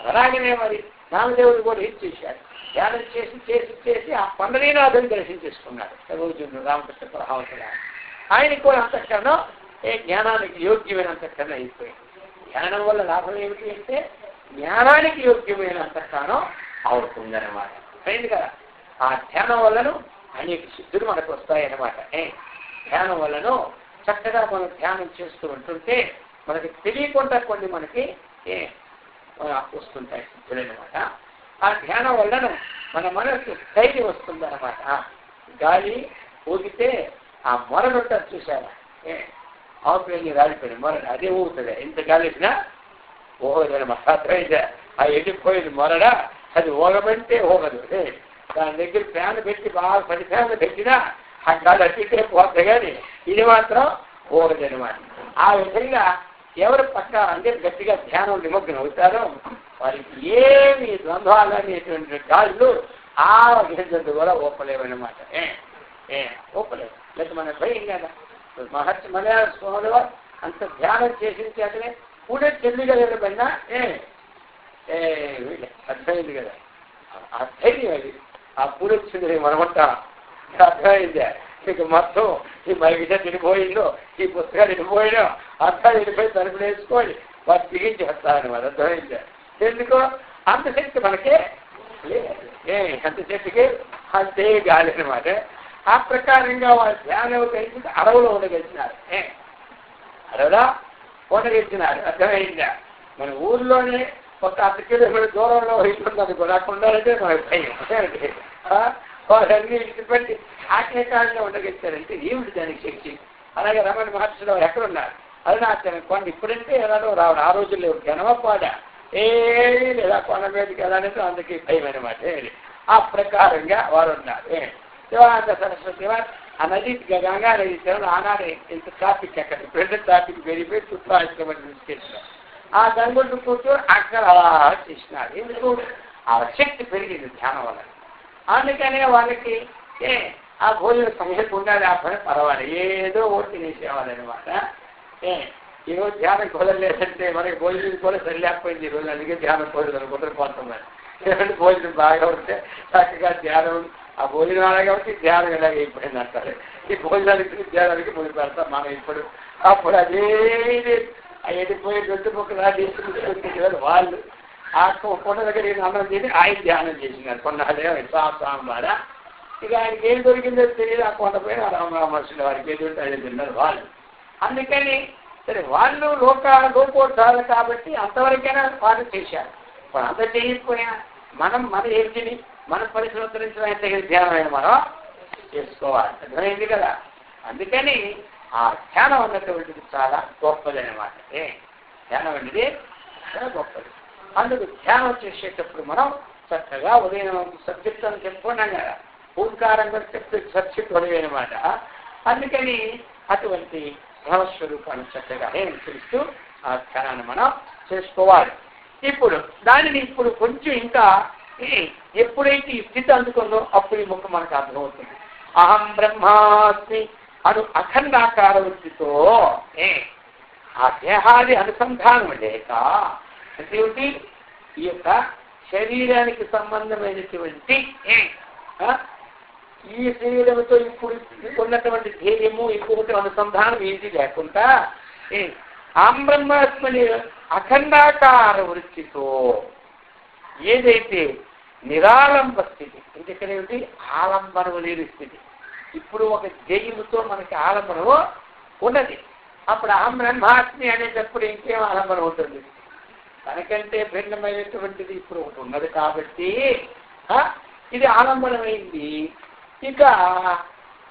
అలాగనే మరి నామదేవుడు కూడా ఏం చేశాడు, ధ్యానం చేసి చేసి చేసి ఆ పండరీనాథుని దర్శించేసుకున్నాడు సర్వజనుడు రామకృష్ణ పరమహంసగా. ఆయనకు కూడా అంతఃకరణం జ్ఞానానికి యోగ్యమైన అంతఃకరణ అయిపోయింది. ధ్యానం వల్ల లాభం ఏమిటి అంటే జ్ఞానానికి యోగ్యమైన అంతఃకరణం అవుతుందన్నమాట. అయింది కదా. ఆ ధ్యానం వల్లను అనేక సిద్ధులు మనకు వస్తాయన్నమాట. ధ్యానం వల్లను చక్కగా మనం ధ్యానం చేస్తూ ఉంటుంటే మనకి తెలియకుండా కొన్ని మనకి వస్తుంటాయి సిద్ధులు అన్నమాట. ఆ ధ్యానం వల్లను మన మనసు ధైర్యం వస్తుందన్నమాట. గాలి ఊగితే ఆ మొరనుంటారు చూసారా, ఆవుపేని రాలిపోయిన మొరడు అదే ఊగుతుంది. ఎంత గాలి వేసినా ఊగదనమాట. అర్థమైందా? ఆ ఎండిపోయింది మొరడా అది ఊగమంటే ఊగదు. దాని దగ్గర ఫ్యాన్ పెట్టి బాగా 10 ఫ్యాన్లు పెట్టినా ఆ గాలి అట్టితే పోతుంది, కానీ ఇది మాత్రం ఊగదనమాట. ఆ విధంగా ఎవరు పక్క అంటే గట్టిగా ధ్యానం నిమగ్నం అవుతారో వారికి ఏమి ద్వంద్వాలు అనేటువంటి గాళ్ళు ఆ గిరిజంతు కూడా ఊపలేవన్నమాట. ఊపలేవు. లేకపోతే మన భయం కదా. మహర్షి మలయాళ స్వాములు అంత ధ్యానం చేసిన చేతనే కూడా చెల్లిగా వెళ్ళబడినా అర్థమైంది కదా. అర్థమైంది అది. ఆ పూడొచ్చింది మనమంటా అర్థమైందే. ఇక మొత్తం ఈ మైగిట తినిపోయిందో ఈ పుస్తకాలు తినిపోయినా అంతా తినిపోయి తలుపులు వేసుకొని వాటి బిగించి వస్తారనమాట. అర్థమైందే. ఎందుకో అంత శక్తి మనకే అంత శక్తికి అంతే గాలి అనమాట. ఆ ప్రకారంగా వాళ్ళు ధ్యానం కలిసి అడవులో ఉండగలిచినారు. అడవులో ఉండగలిచినారు. అర్థమైందా? మన ఊర్లోనే ఒక 10 కిలోమీటర్ దూరంలో ఇస్తుందనుకో, నాకు ఉండాలంటే మనకు భయం. వాళ్ళన్నీ విడిచిపెట్టి ఆజ్ఞాకాలంలో ఉండగలిచారంటే ఏమిటి దానికి శక్తి? అలాగే రమణ మహర్షిలో ఎక్కడున్నారు అరుణాచలం కొండ. ఇప్పుడంటే ఎలానో రావడం, ఆ రోజుల్లో జనమపాడ ఏమీ లేదా కొండ మీదకి వెళ్ళాలంటే అందుకే భయం అనమాట. ఆ ప్రకారంగా వారు ఉన్నారు. శివానంద సరస్వతి వారు ఆ నది గంగా నది తీరంలో ఆనాడు ఇంత ట్రాఫిక్ ఎక్కడ ఇప్పుడు ట్రాఫిక్ పెరిగిపోయి చుట్టూ ఆశ్రమం తీసుకెళ్ళినారు. ఆ గంగుడు కూర్చొని అక్కడ అలా చేసినారు. ఎందుకు? ఆ శక్తి పెరిగింది ధ్యానం వల్ల. అందుకనే వాళ్ళకి ఆ భోజన సమయం ఉండాలి, ఆ పని పర్వాలేదు, ఏదో ఓటు తినేసేవాళ్ళనమాట. ఈరోజు ధ్యానం కుదరలేదంటే మనకి భోజనం కూడా సరిలేకపోయింది ఈరోజు, అందుకే ధ్యానం కుదరదు కుదరపోతున్నారు. ఎందుకంటే భోజనం బాగా ఉంటే చక్కగా ధ్యానం, ఆ భోజనం అలాగే కాబట్టి ధ్యానం ఎలాగ అయిపోయింది అంటారు. ఈ భోజనానికి ధ్యానానికి ముందు పెడతాం మనం ఇప్పుడు. అప్పుడు అదే ఎండిపోయి దొడ్డు మొక్కలా తీసుకుంటే వాళ్ళు ఆ కొండ దగ్గర అన్నం చేసి ఆయన ధ్యానం చేసినారు కొన్నాళ్ళే సాంబారా. ఇక ఆయనకి ఏం దొరికిందో తెలియదు. ఆ కొండపైన రామరామర్షుల వారికి ఏది ఉంటే అదే తిన్నారు వాళ్ళు. అందుకని సరే వాళ్ళు లోకోత్సాహాలు కాబట్టి అంతవరకైనా వాళ్ళు చేశారు. ఇప్పుడు అంత చేయకపోయినా మనం మన ఏజ్ని మనం పరిశోధించడం తగిన ధ్యానమైన మనం చేసుకోవాలి. అర్థమైంది కదా. అందుకని ఆ ధ్యానం అన్నటువంటిది చాలా గొప్పది అనమాట. ధ్యానం అనేది చాలా గొప్పది. అందుకు ధ్యానం చేసేటప్పుడు మనం చక్కగా ఉదయం సబ్జెక్ట్ అని చెప్పుకున్నాం కదా, ఓంకారంగా చెప్తే సబ్జెక్ట్ ఉదయం అనమాట. అందుకని అటువంటి భావస్వరూపాన్ని చక్కగా అనుసరిస్తూ ఆ ధ్యానాన్ని మనం చేసుకోవాలి. ఇప్పుడు దానిని కొంచెం ఇంకా ఎప్పుడైతే ఈ స్థితి అందుకుందో అప్పుడు ఈ ముఖం మనకు అర్థమవుతుంది. అహం బ్రహ్మాస్మి అను అఖండాకార వృత్తితో ఆ దేహాది అనుసంధానం లేక అంటే ఈ యొక్క శరీరానికి సంబంధమైనటువంటి ఈ శరీరంతో ఇప్పుడు ఉన్నటువంటి ధ్యేయము ఇంకొకటి అనుసంధానం ఏంటి లేకుండా అహం బ్రహ్మాస్మి అఖండాకార వృత్తితో ఏదైతే నిరాలంబ స్థితి అంటే ఇక్కడ ఏమిటి ఆలంబనము లేని స్థితి ఇప్పుడు ఒక ధ్యేయముతో మనకి ఆలంబనము ఉన్నది అప్పుడు అహం బ్రహ్మాస్మి అనేటప్పుడు ఇంకేం ఆలంబనం ఉంటుంది తనకంటే భిన్నమైనటువంటిది ఇప్పుడు ఒకటి ఉన్నది కాబట్టి ఇది ఆలంబనమైంది ఇక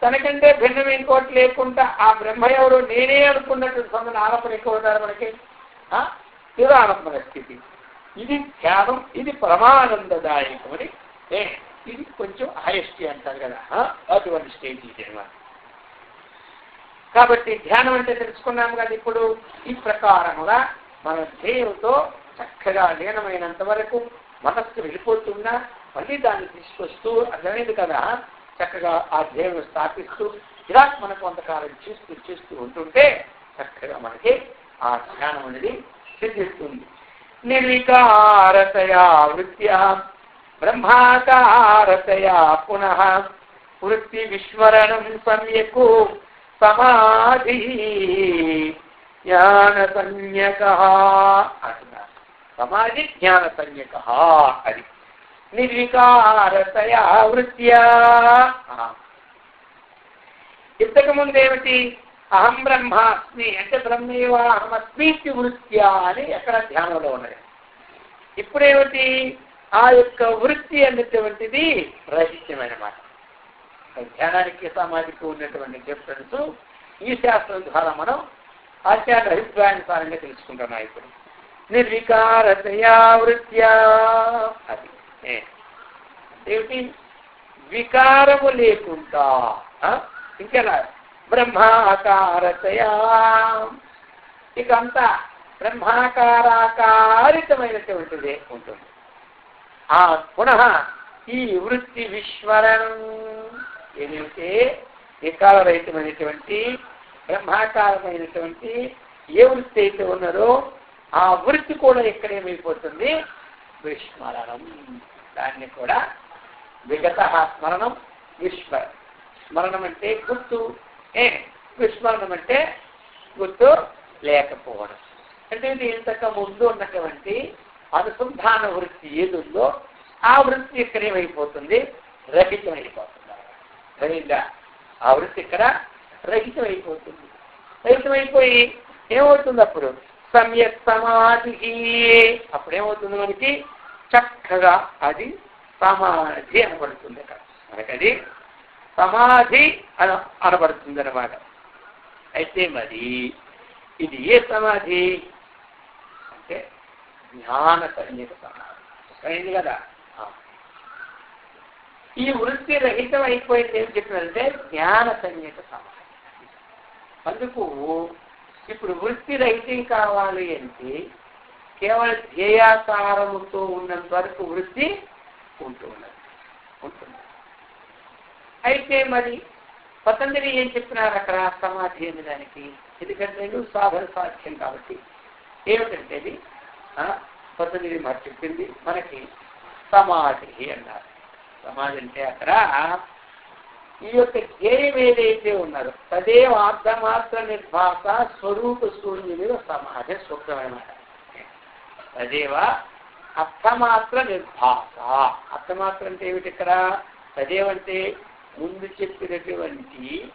తనకంటే భిన్నమైన కోటి లేకుండా ఆ బ్రహ్మ ఎవరు నేనే అనుకున్నటువంటి సంబంధం ఆలంబన ఎక్కువ ఉంటారు మనకి ఇది ఆలంబన స్థితి ఇది ధ్యానం ఇది పరమానందదాయకమని ఇది కొంచెం హైయెస్ట్ అంటారు కదా అటువంటి స్టేజ్ ఇది అన్నమాట కాబట్టి ధ్యానం అంటే తెలుసుకున్నాం కదా ఇప్పుడు ఈ ప్రకారముగా మన ధ్యేయంతో చక్కగా లీనమైనంత వరకు మనస్సు వెళ్ళిపోతున్నా మళ్ళీ దాన్ని తీసుకొస్తూ అర్థమైంది కదా చక్కగా ఆ ధ్యేయం స్థాపిస్తూ ఇలా మనకు కొంతకాలం చేస్తూ ఉంటుంటే చక్కగా మనకి ఆ ధ్యానం అనేది సిద్ధిస్తుంది నిర్వికారతయా వృత్త్యా బ్రహ్మాకారతయా పునః వృత్తి విస్మరణం సమ్యక్ సమాధి జ్ఞాన సంజ్ఞకః అంటున్నారు సమాధి జ్ఞాన సంజ్ఞకః అది నిర్వికారతయా వృత్త్యా ఇంతకు ముందేమిటి అహం బ్రహ్మాస్మి అంటే బ్రహ్మేవ అహమస్మీతి వృత్త్యా అని ఎక్కడ ధ్యానంలో ఉన్నది ఇప్పుడేమిటి ఆ యొక్క వృత్తి అనేటువంటిది రహిత్యమైన మాట ధ్యానానికి సమాధికి ఉన్నటువంటి డిఫరెన్స్ ఈ శాస్త్రం ద్వారా మనం ఆచార్య అభిప్రాయానుసారంగా తెలుసుకుంటున్నాం ఇప్పుడు నిర్వికారతయా వృత్త్యా అది ఏమిటి వికారము లేకుండా ఇంకెలా బ్రహ్మాకారతయా ఇక అంతా బ్రహ్మాకారాకారితమైనటువంటిదే ఉంటుంది పునః ఈ వృత్తి విస్మరణం ఏదైతే వికారరహితమైనటువంటి బ్రహ్మాకారమైనటువంటి ఏ వృత్తి అయితే ఉన్నదో ఆ వృత్తి కూడా ఎక్కడేమైపోతుంది విస్మరణం దాన్ని కూడా విగత స్మరణం స్మరణం అంటే గుర్తు విస్మరణం అంటే గుర్తు లేకపోవడం అంటే ఇది ఇంతకు ముందు ఉన్నటువంటి అనుసంధాన వృత్తి ఏది ఉందో ఆ వృత్తి ఇక్కడ ఏమైపోతుంది రహితమైపోతుంది రహిత ఆ వృత్తి ఇక్కడ రహితమైపోతుంది రహితమైపోయి ఏమవుతుంది అప్పుడు సమ్యక్ సమాధి అప్పుడేమవుతుంది మనకి చక్కగా అది సమాధి అనబడుతుంది అక్కడ మనకది సమాధి అనబడుతుంది అన్నమాట అయితే మరి ఇది ఏ సమాధి అంటే జ్ఞాన సంజ్ఞక సమాధి అయింది కదా ఈ వృత్తి రహితం అయిపోయింది ఏం చెప్పినారంటే జ్ఞాన సంజ్ఞక సమాధి అందుకు ఇప్పుడు వృత్తి రహితం కావాలి అంటే కేవలం ధ్యేయాకారముతో ఉన్నంత వరకు వృత్తి ఉంటుంది అయితే మరి పతంజలి ఏం చెప్పినారు అక్కడ సమాధి అనే దానికి ఎందుకంటే సాధన సాధ్యం కాబట్టి ఏమిటంటే అది పతంజలి మరి చెప్పింది మనకి సమాధి అన్నారు సమాధి అంటే అక్కడ ఈ యొక్క ధ్యేయం ఏదైతే ఉన్నారో తదేవ అర్థమాత్ర నిర్భాస స్వరూప శూన్యుని సమాధి సూక్తమైన తదేవ అర్థమాత్ర నిర్భాస అర్థమాత్ర అంటే ఏమిటి ఇక్కడ తదేవంటే ముందు చెప్పినటువంటి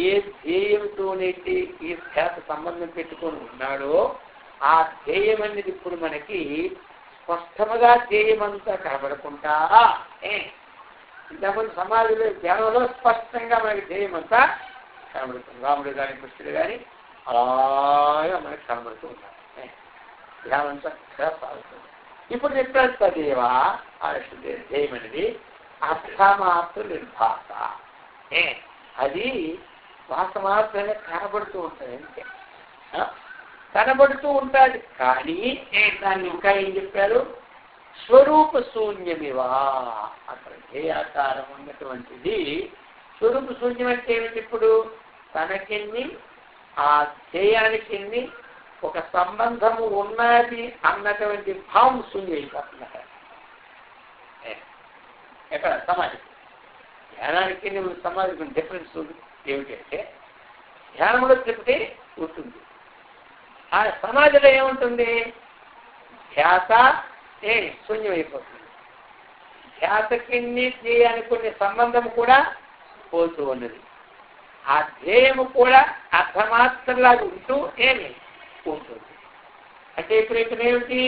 ఏ ధ్యేయంతోనైతే ఈ ధ్యాస సంబంధం పెట్టుకొని ఉన్నాడో ఆ ధ్యేయం అనేది ఇప్పుడు మనకి స్పష్టముగా ధ్యేయమంతా కనబడకుండా ఇంతకుముందు సమాధిలో ధ్యానంలో స్పష్టంగా మనకి ధ్యేయమంతా కనబడుతుంది రాముడు కానీ కృష్ణుడు కానీ అలాగా మనకి కనబడుతూ ఉన్నారు ధ్యానం చక్కగా సాగుతుంది ఇప్పుడు చెప్పారు తదేవా ఆ ధ్యేయం అనేది అర్థమాత్ర నిర్భాస అది భాష మాత్రమే కనబడుతూ ఉంటుంది అంతే కనబడుతూ ఉంటుంది కానీ దాన్ని ఇంకా ఏం చెప్పారు స్వరూప శూన్యమివా అక్కడ ధ్యేయాకారం ఉన్నటువంటిది స్వరూప శూన్యం అంటే ఏమిటి? ఇప్పుడు తనకిన్ని ఆ ధ్యేయానికి ఒక సంబంధము ఉన్నది అన్నటువంటి భావం శూన్యం అయిపోతున్నట. ఎక్కడ సమాజం ధ్యానానికి సమాజం డిఫరెన్స్ ఏమిటంటే ధ్యానంలో చెప్తే ఉంటుంది, ఆ సమాజంలో ఏముంటుంది? ధ్యాస శూన్యం అయిపోతుంది. ధ్యాసకి ధ్యేయానికి కొన్ని సంబంధం కూడా పోతూ ఉన్నది. ఆ ధ్యేయము కూడా అర్థమాత్రలాగా ఉంటూ ఉంటుంది. అంటే ఇక్కడ ఏమిటి?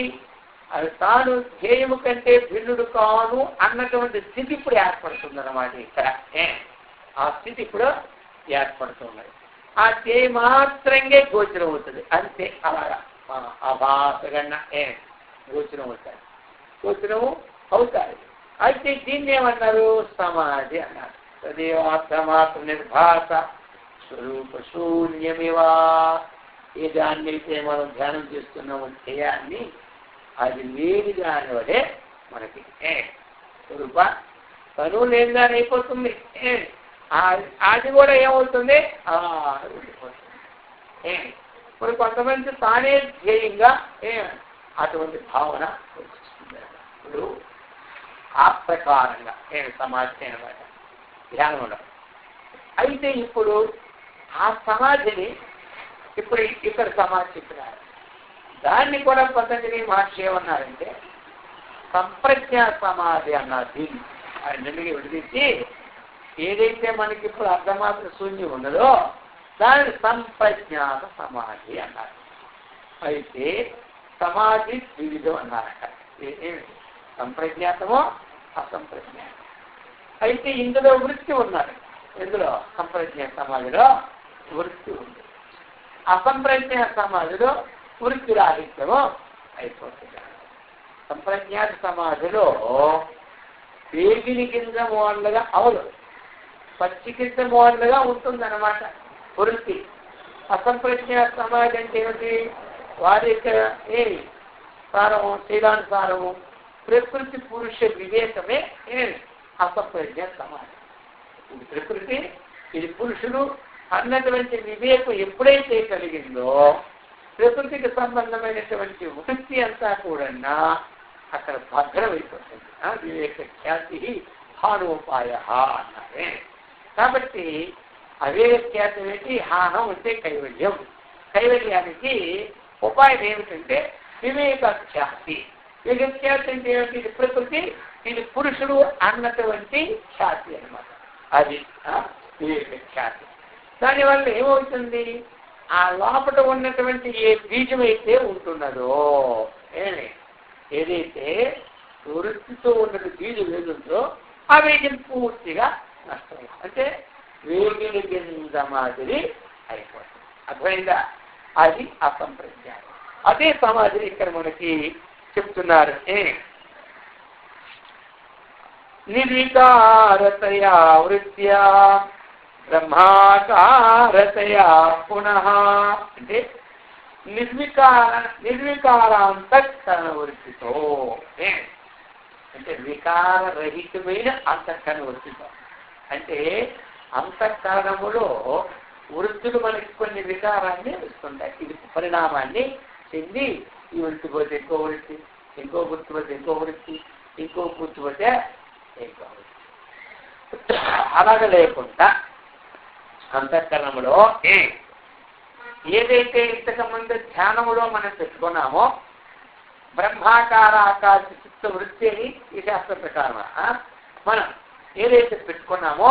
అది తాను ధ్యేయము కంటే భిన్నుడు కాను అన్నటువంటి స్థితి ఇప్పుడు ఏర్పడుతుంది అన్నమాట. ఇక్కడ ఆ స్థితి ఇప్పుడు ఏర్పడుతున్నది. ఆ ధ్యేయం మాత్రంగా గోచరం అవుతుంది, అంతే. అలాగా అభాసగన్న గోచరం అవుతాయి, గోచరము అవుతాయి. అయితే దీన్ని ఏమన్నారు? సమాధి అన్నారు. తదేవార్థమాత్ర నిర్భాస స్వరూప శూన్యమివా. ఏ దాన్ని అయితే మనం ధ్యానం చేస్తున్నాము ధ్యేయాన్ని, అది లేని దాని వలే మనకి స్వరూప తను లేని దాని అయిపోతుంది. అది కూడా ఏమవుతుంది? ఇప్పుడు కొంతమంది తానే ధ్యేయంగా అటువంటి భావన వస్తుంది. ఇప్పుడు ఆ ప్రకారంగా సమాధి అనమాట ధ్యానం ఉండదు. అయితే ఇప్పుడు ఆ సమాధిని ఇప్పుడు ఇక్కడ సమాధి చెప్పినారు. దాన్ని కూడా పతంజలి మహర్షి ఏమన్నారంటే సంప్రజ్ఞా సమాధి అన్నారు. దీన్ని ఆయన నిన్నగా విడిచి ఏదైతే మనకి ఇప్పుడు అర్ధమాత్ర శూన్యం ఉన్నదో దాన్ని సంప్రజ్ఞాత సమాధి అన్నారు. అయితే సమాధి వివిధం అన్నారట. ఏమిటి? సంప్రజ్ఞాతమో అసంప్రజ్ఞాతం. అయితే ఇందులో వృత్తి ఉన్నారు. ఇందులో సంప్రజ్ఞాత సమాధిలో వృత్తి ఉంది, అసంప్రజ్ఞాత సమాధిలో వృత్తి రాహిత్యము అయిపోతుంది. సంప్రజ్ఞాత సమాధిలో వేగిని కింద మోడలుగా అవదు, పచ్చి కింద మోడలుగా ఉంటుందన్నమాట వృత్తి. అసంప్రజ్ఞాత సమాధి అంటే ఏమిటి? వారి యొక్క సారము శీలానుసారము ప్రకృతి పురుష వివేకమే అసంప్రజ్ఞాత సమాధి. ఇది ప్రకృతి, ఇది పురుషుడు అన్నటువంటి వివేకం ఎప్పుడైతే కలిగిందో ప్రకృతికి సంబంధమైనటువంటి వృత్తి అంతా కూడా అక్కడ భద్రమైపోతుంది. వివేక ఖ్యాతి హానోపాయ అన్నారే. కాబట్టి అవేక ఖ్యాతి ఏంటి? హానం అంటే కైవల్యం. కైవల్యానికి ఉపాయం ఏమిటంటే వివేక ఖ్యాతి. వివేక ఖ్యాతి అంటే ఏమిటి? ఇది ప్రకృతి, ఇది పురుషుడు అన్నటువంటి ఖ్యాతి అన్నమాట. అది వివేక ఖ్యాతి. దానివల్ల ఏమవుతుంది? ఆ లోపల ఉన్నటువంటి ఏ బీజం అయితే ఉంటున్నదో, ఏదైతే వృత్తితో ఉన్నది బీజం ఏదుందో ఆ బీజం పూర్తిగా నష్టమైంది. అంటే వేగిన గింజ మాదిరి అయిపోతుంది. అర్థమైందా? అది అసంప్రజ్ఞానం. అదే సమాధిని ఇక్కడ మనకి చెప్తున్నారు. నిర్వికారతయా వృత్త్యా బ్రహ్మాకారతయా పునః. అంటే నిర్వికారాంతఃకరణ వృత్తితో, అంటే వికారరహితమైన అంతఃకరణ వృత్తితో. అంటే అంతఃకరణములో వృత్తులు మనకి కొన్ని వికారాన్ని ఇస్తుంటాయి. ఇది పరిణామాన్ని చెంది ఈ వృత్తి పోతే ఇంకో వృత్తి, ఇంకో వృత్తి పోతే ఇంకో వృత్తి, ఇంకో వృత్తి పోతే ఇంకో వృత్తి. అలాగ లేకుండా అంతఃకరణములో ఏదైతే ఇంతకుముందు ధ్యానములో మనం పెట్టుకున్నామో బ్రహ్మాకార ఆకాశ చిత్త వృత్తి అని ఈ శాస్త్ర ప్రకారం మనం ఏదైతే పెట్టుకున్నామో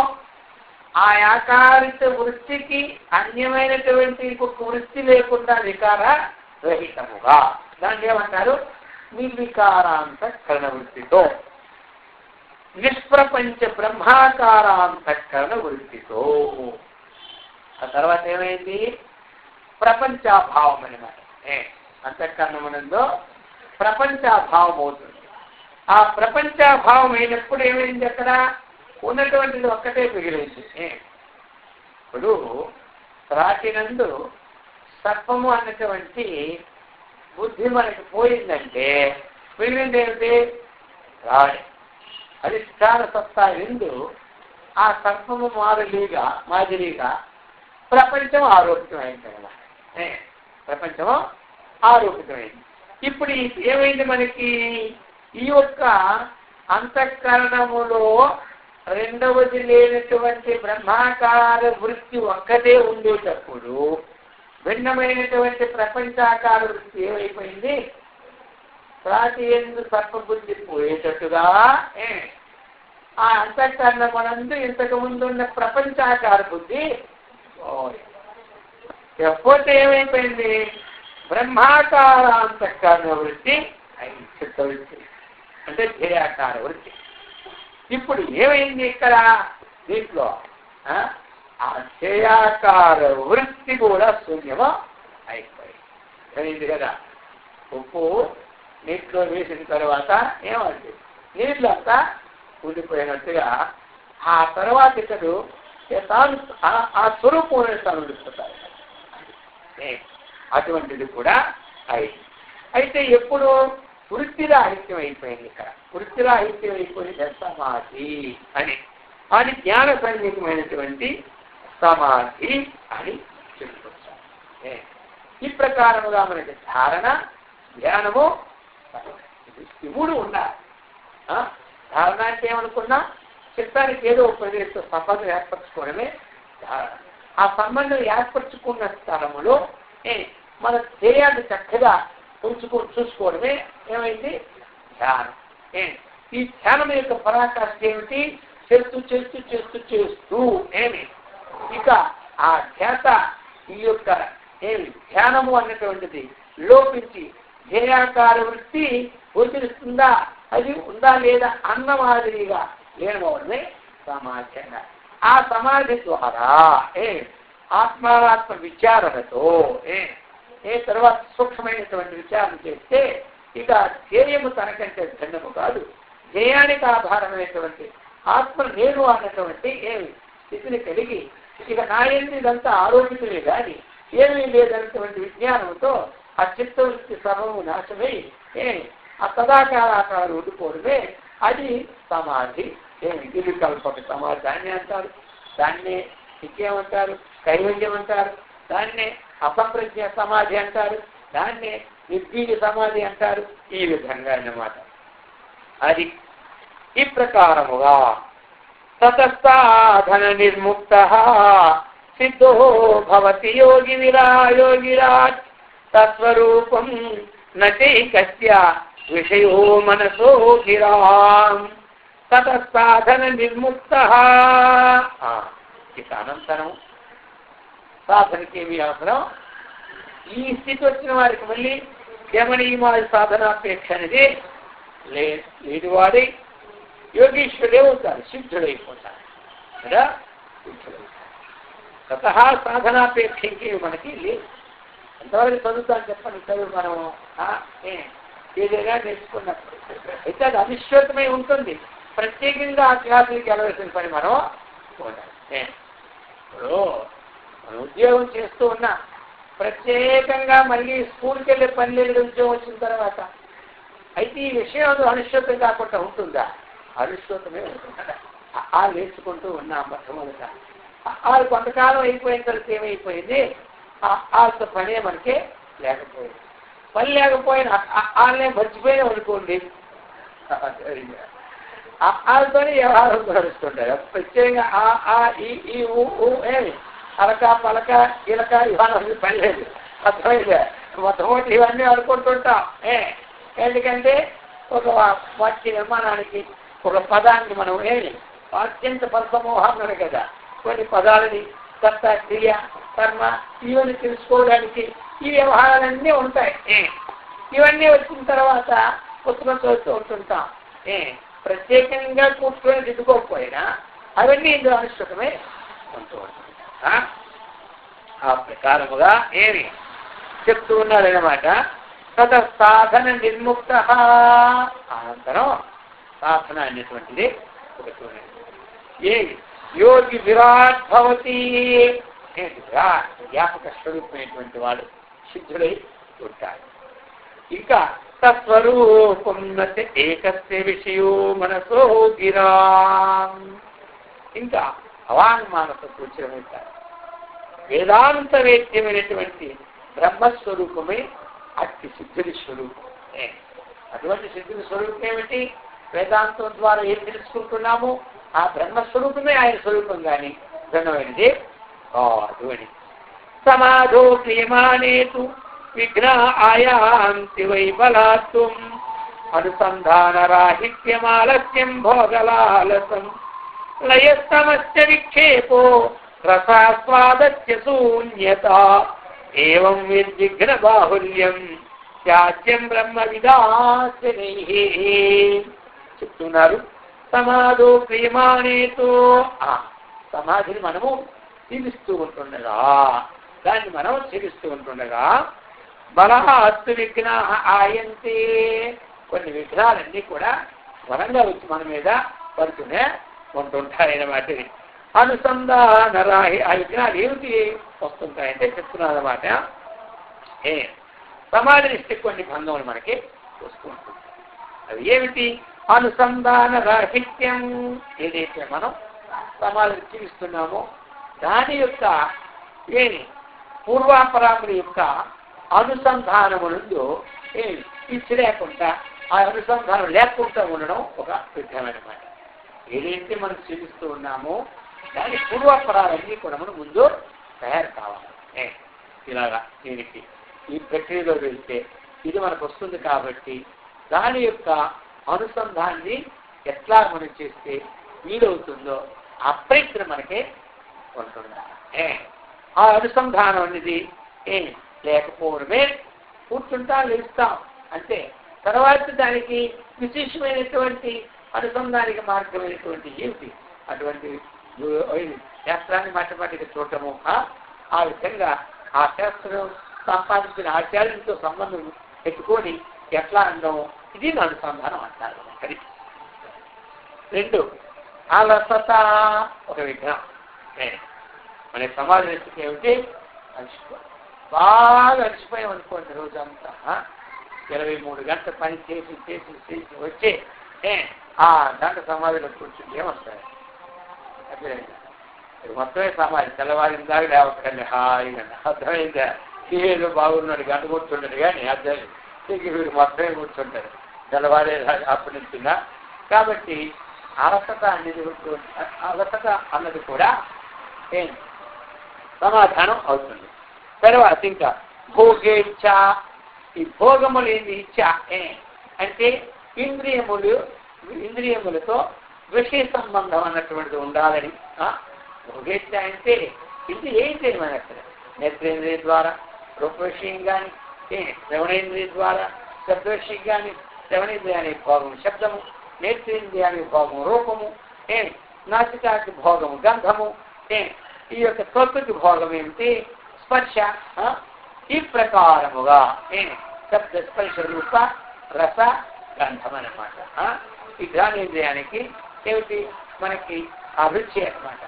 ఆ ఆకారిత వృత్తికి అన్యమైనటువంటి ఇంకొక వృత్తి లేకుండా వికార రహితముగా దాన్ని ఏమంటారు? నిర్వికారాంతఃకరణ వృత్తితో. నిష్ప్రపంచ బ్రహ్మాకారాంతఃకరణ వృత్తితో. ఆ తర్వాత ఏమైంది? ప్రపంచాభావం అనమాట. అంతఃకరణమునందు ప్రపంచాభావం అవుతుంది. ఆ ప్రపంచాభావం అయినప్పుడు ఏమైంది? అక్కడ ఉన్నటువంటిది ఒక్కటే మిగిలింది. ఇప్పుడు రాతినందు సర్పము అన్నటువంటి బుద్ధి మనకి పోయిందంటే మిగిలింది ఏమిటి? రాడి. అధిష్టాన సత్తా ఎందు ఆ సర్పము మాదిరిగా ప్రపంచం ఆరోపితమైంది అన్నమాట. ప్రపంచము ఆరోపితమైంది. ఇప్పుడు ఏమైంది మనకి? ఈ యొక్క అంతఃకరణములో రెండవది లేనటువంటి బ్రహ్మాకార వృత్తి ఒక్కటే ఉండేటప్పుడు భిన్నమైనటువంటి ప్రపంచాకార వృత్తి ఏమైపోయింది? ప్రాతి ఎందు సర్పబుద్ధి పోయేటట్టుగా ఆ అంతఃకరణమునందు ఇంతకు ముందు ఉన్న ప్రపంచాకార బుద్ధి ఎప్పుడైతే ఏమైపోయింది? బ్రహ్మాకార అంతఃకరణ వృత్తి చిత్తవృత్తి అంటే ధ్యేయాకార వృత్తి. ఇప్పుడు ఏమైంది ఇక్కడ? దీంట్లో ఆ ధ్యేయాకార వృత్తి కూడా శూన్యమో అయిపోయింది కదా. ఉప్పు నీటిలో వేసిన తర్వాత ఏమంది? నీళ్ళంతా ఉండిపోయినట్టుగా ఆ తర్వాత ఇతడు తాను ఆ స్వరూపం తాను ఉండిపోతారు. అటువంటిది కూడా అయింది. అయితే ఎప్పుడు వృత్తిరాహిత్యం అయిపోయింది. ఇక్కడ వృత్తిరాహిత్యం అయిపోయింది సమాధి అని జ్ఞాన సన్నిహితమైనటువంటి సమాధి అని చెప్పుకొచ్చారు. ఈ ప్రకారముగా మనకి ధారణ, ధ్యానము ఈ మూడు ఉండాలి. ధారణ అంటే ఏమనుకున్నా చిత్తానికి ఏదో ఒక ప్రదేశంతో సంబంధం ఏర్పరచుకోవడమే ధారణ. ఆ సంబంధం ఏర్పరచుకున్న స్థలములో మన ధ్యేయాన్ని చక్కగా చూసుకోవడమే ఏమైంది? ధ్యానం. ఈ ధ్యానం యొక్క పరాకాష్ఠ ఏమిటి? చేస్తూ చేస్తూ చేస్తూ చేస్తూ ఇక ఆ ధ్యాత ఈ యొక్క ధ్యానము అన్నటువంటిది లోపించి ధ్యేయాకార వృత్తి గోచరిస్తుందా, అది ఉందా లేదా అన్న మాదిరిగా లేనవడమే సమాధి. ఆ సమాధి ద్వారా ఆత్మాత్మ విచారణతో తర్వాత సూక్ష్మమైనటువంటి విచారణ చేస్తే ఇక ధ్యేయము తనకంటే భిన్నము కాదు, ధ్యేయానికి ఆధారమైనటువంటి ఆత్మ నేను అన్నటువంటి స్థితిని కలిగి ఇక నాయందు ఇదంతా ఆరోపితమే కానీ ఏమీ లేదన్నటువంటి విజ్ఞానంతో ఆ చిత్తవృత్తి సర్వము నాశమై ఆ తదాకారాకారం ఉండిపోవడమే అది సమాధి. నిర్వికల్పక సమాధి దాన్ని అంటారు. దాన్నే ఇంకేమంటారు? కైవల్యం అంటారు. దాన్నే అసంప్రజ్ఞ సమాధి అంటారు. దాన్నే నిర్బీజ సమాధి అంటారు. ఈ విధంగా అన్నమాట. అది ఈ ప్రకారముగా తతసాధన నిర్ముక్త సిద్ధో భవతి యోగిరాట్ తత్స్వరూపం నైకస్య విషయో మనసో గిరాం తతసాధన నిర్ముక్త. ఇక అనంతరం సాధనకి ఏమి అవసరం? ఈ స్థితి వచ్చిన వారికి మళ్ళీ యమనీయమాది సాధనాపేక్ష అనేది లేని వాడి యోగీశ్వరుడే అవుతారు, సిద్ధుడైపోతారు కదా. స్వతహా సాధనాపేక్ష ఇంకేమి మనకి లేదు. ఎంతవరకు చదువుతాను చెప్పండి. చదువు మనం ఏదైనా నేర్చుకున్నప్పుడు అయితే అది అనిశ్చితమై ఉంటుంది. ప్రత్యేకంగా ఆ క్లాసులకి వెళ్ళవలసిన పని మనం ఉండాలి. ఇప్పుడు మనం ఉద్యోగం చేస్తూ ఉన్నా ప్రత్యేకంగా మళ్ళీ స్కూల్కి వెళ్ళే పని లేదు ఉద్యోగం వచ్చిన తర్వాత. అయితే ఈ విషయం అది అనిశ్చితం కాకుండా ఉంటుందా? అనిశ్చితమే ఉంటుంది. ఆ నేర్చుకుంటూ ఉన్నాం మొట్టమొదట. వాళ్ళు కొంతకాలం అయిపోయిన తర్వాత ఏమైపోయింది? వాళ్ళతో పనే మనకే లేకపోయింది. పని లేకపోయినా వాళ్ళనే మర్చిపోయినా అనుకోండి, వాళ్ళతోనే వ్యవహారం నడుస్తుంటారు. ప్రత్యేకంగా ఈ ఏమి అలక పలక ఇలక ఇవన్నీ పని లేదు. అర్థమైందా? మొట్టమొదటి ఇవన్నీ అనుకుంటుంటాం. ఎందుకంటే ఒక వాక్య నిర్మాణానికి ఒక పదాన్ని మనం అత్యంత పదసమూహం కదా. కొన్ని పదాలని కర్త, క్రియ, కర్మ ఇవన్నీ తెలుసుకోవడానికి ఈ వ్యవహారాలన్నీ ఉంటాయి. ఇవన్నీ వచ్చిన తర్వాత పుస్తకం చదువుతూ ఉంటుంటాం. ప్రత్యేకంగా కూర్చొని దిద్దుకోకపోయినా అవన్నీ ఇందులో అనుష్ఠుతమే ఉంటూ ఉంటాయి. ఆ ప్రకారముగా ఏమి చెప్తూ ఉన్నారన్నమాట. తద సాధన నిర్ముక్త. అనంతరం సాధన అనేటువంటిది ఒకటి ఏమి యోగి విరాట్ భవతి. విరాట్ వ్యాపక స్వరూపమైనటువంటి వాడు సిద్ధుడై ఉంటాడు. ఇంకా తస్వరూపం ఏకస్య విషయో మనసో గిరాం. ఇంకా అవాంగ్మానస సూచనమిస్తారు. వేదాంత వేద్యమైనటువంటి బ్రహ్మస్వరూపమే అట్టి సిద్ధుడి స్వరూపమే. అటువంటి సిద్ధుడి స్వరూపం ఏమిటి? వేదాంతం ద్వారా ఏం తెలుసుకుంటున్నాము? ఆ బ్రహ్మస్వరూపమే ఆయన స్వరూపం కానీ భిన్నమైనది కాదు అని. సమాధో క్రియమానేతు విఘ్న ఆయాంతి వై బలాత్వం అనుసంధాన రాహిత్యమాలస్యం భోగలాలసం లయస్తమస్య విక్షేపో రసాస్వాదస్య శూన్యత ఏవం విఘ్న బాహుల్యం త్యాజ్యం బ్రహ్మ విదాసనైః చెప్తున్నారు. సమాధో క్రియమానేతో సమాధిని మనము జీవిస్తూ ఉంటుండగా, దాన్ని మనం జీవిస్తూ ఉంటుండగా బలహత్తు విఘ్న ఆయంతే కొన్ని విఘ్నాలన్నీ కూడా బలంగా వచ్చి మన మీద పడుతూనే ఉంటుంటాయన్నమాట. అనుసంధాన రాహి ఆ విఘ్నాలు ఏమిటి వస్తుంటాయంటే చెప్తున్నారన్నమాట. సమాధి నిష్ఠ కొన్ని భంగములు మనకి వస్తూ ఉంటుంది. అవి ఏమిటి? అనుసంధాన రాహిత్యం. ఏదైతే మనం సమాధిని జీవిస్తున్నామో దాని యొక్క పూర్వాపరాముల యొక్క అనుసంధానములందు ఇచ్చి లేకుండా, ఆ అనుసంధానం లేకుండా ఉండడం ఒక విధమైన మాట. ఏదైతే మనం జీవిస్తూ ఉన్నామో దాని పూర్వాపరాలన్నీ కూడా మనం ముందు తయారు కావాలి. ఇలాగా దీనికి ఈ ప్రక్రియలో వెళ్తే ఇది మనకు వస్తుంది కాబట్టి దాని యొక్క అనుసంధాన్ని ఎట్లా మనం చేస్తే వీలవుతుందో ఆ ప్రయత్నం మనకే ఉంటుందా. ఆ అనుసంధానం అనేది లేకపోవడమే కూర్చుంటా లేస్తాం అంతే. తర్వాత దానికి విశేషమైనటువంటి అనుసంధానిక మార్గమైనటువంటి ఏమిటి? అటువంటి శాస్త్రాన్ని మాటమాటిగా చూడటము, ఆ విధంగా ఆ శాస్త్రం సంపాదించిన ఆచార్యులతో సంబంధం పెట్టుకొని ఎట్లా అందము, ఇది అనుసంధానం అంటారు. అది రెండు అలసత ఒక విఘ్నం. మన సమాజ స్థితి ఏమిటి? అలసిపోయి బాగా అలసిపోయాం అనుకోండి. రోజంతా 23 గంటల పని చేసి చేసి చేసి వచ్చి ఆ గంట సమాధిలో కూర్చుని ఏమొస్తాయి? మొత్తమే సమాధి. తెల్లవారిన దాకా లేవకండి హాయిగా. అర్థమైందా? ఏదో బాగున్నాడు గంట కూర్చుంటాడు కానీ అర్థం వీడు మొత్తమే కూర్చుంటారు తెల్లవారే అప్పటి నుంచినా. కాబట్టి అలసత అన్నది కూడా సమాధానం అవుతుంది. తర్వాత ఇంకా భోగేచ్ఛ. ఈ భోగములు ఏంది? ఇచ్చ అంటే ఇంద్రియములతో విషయ సంబంధం అన్నటువంటిది ఉండాలని. భోగేచ్ఛ అంటే ఇది ఏం చేయమని అక్కడ నేత్రేంద్రియ ద్వారా రూప విషయం కానీ, శ్రవణేంద్రియ ద్వారా శబ్ద విషయం కానీ, శ్రవణేంద్రియానికి భోగము శబ్దము, నేత్రేంద్రియానికి భోగము రూపము, నాసికాకి భోగము గంధము, ఈ యొక్క త్వక్కుకి భోగం ఏమిటి? స్పర్శ. ఈ ప్రకారముగా శబ్ద స్పర్శ రూప రస గంధం అన్నమాట. ఈ జ్ఞానేంద్రియానికి ఏమిటి? మనకి అభిరుచి అన్నమాట.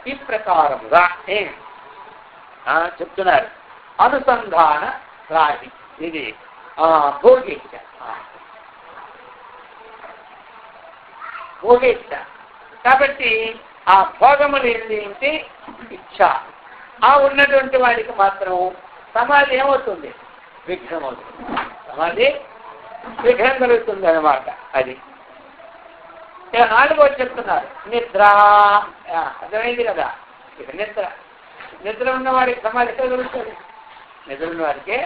ఈ ప్రకారముగా చెప్తున్నారు. అనుసంధాన రాహి ఇది భోగేచ్ఛ. భోగేచ్ఛ కాబట్టి ఆ భోగములు ఏంటి? ఇచ్ఛ. ఆ ఉన్నటువంటి వాడికి మాత్రం సమాధి ఏమవుతుంది? విఘ్నం అవుతుంది. సమాధి విఘ్నం కలుగుతుంది అన్నమాట. అది నాలుగో చెప్తున్నారు నిద్ర. అర్థమైంది కదా? ఇక నిద్ర ఉన్నవాడికి సమాధి ఎక్కడ కలుగుతుంది? నిద్ర ఉన్నవాడికే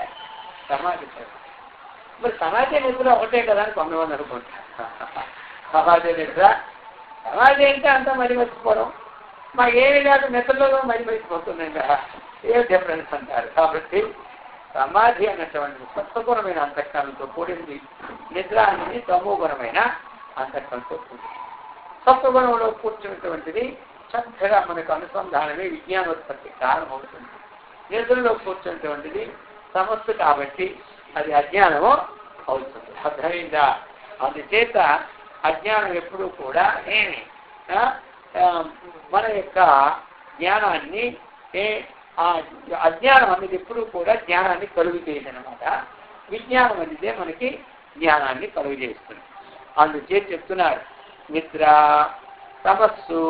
సమాధి. మరి సమాధి నిద్ర ఒకటే కదా అని కొంతమంది అనుకుంటారు. సమాధి నిద్ర, సమాధి అంటే అంతా మరి మర్చిపోవడం. మాకేమి లేదు, నిద్రలో మరి మర్చిపోతున్నాం కదా, ఏ డిఫరెన్స్ అంటారు. కాబట్టి సమాధి అన్నటువంటి సత్వగుణమైన అంతఃకరణతో కూడింది. నిద్ర అనేది తమోగుణమైన అంతఃకరణతో కూడింది. సత్వగుణంలో కూర్చున్నటువంటిది చక్కగా మనకు అనుసంధానమే విజ్ఞానోత్పత్తి కారణమవుతుంది. నిద్రలో కూర్చున్నటువంటిది సమస్య కాబట్టి అది అజ్ఞానము అవుతుంది. అర్థమైందా? అందుచేత అజ్ఞానం ఎప్పుడూ కూడా మన యొక్క జ్ఞానాన్ని అజ్ఞానం అనేది ఎప్పుడూ కూడా జ్ఞానాన్ని కలుగు చేయదనమాట. విజ్ఞానం అనేదే మనకి జ్ఞానాన్ని కలుగు చేస్తుంది. అందుచేత చెప్తున్నారు నిద్ర తమస్సు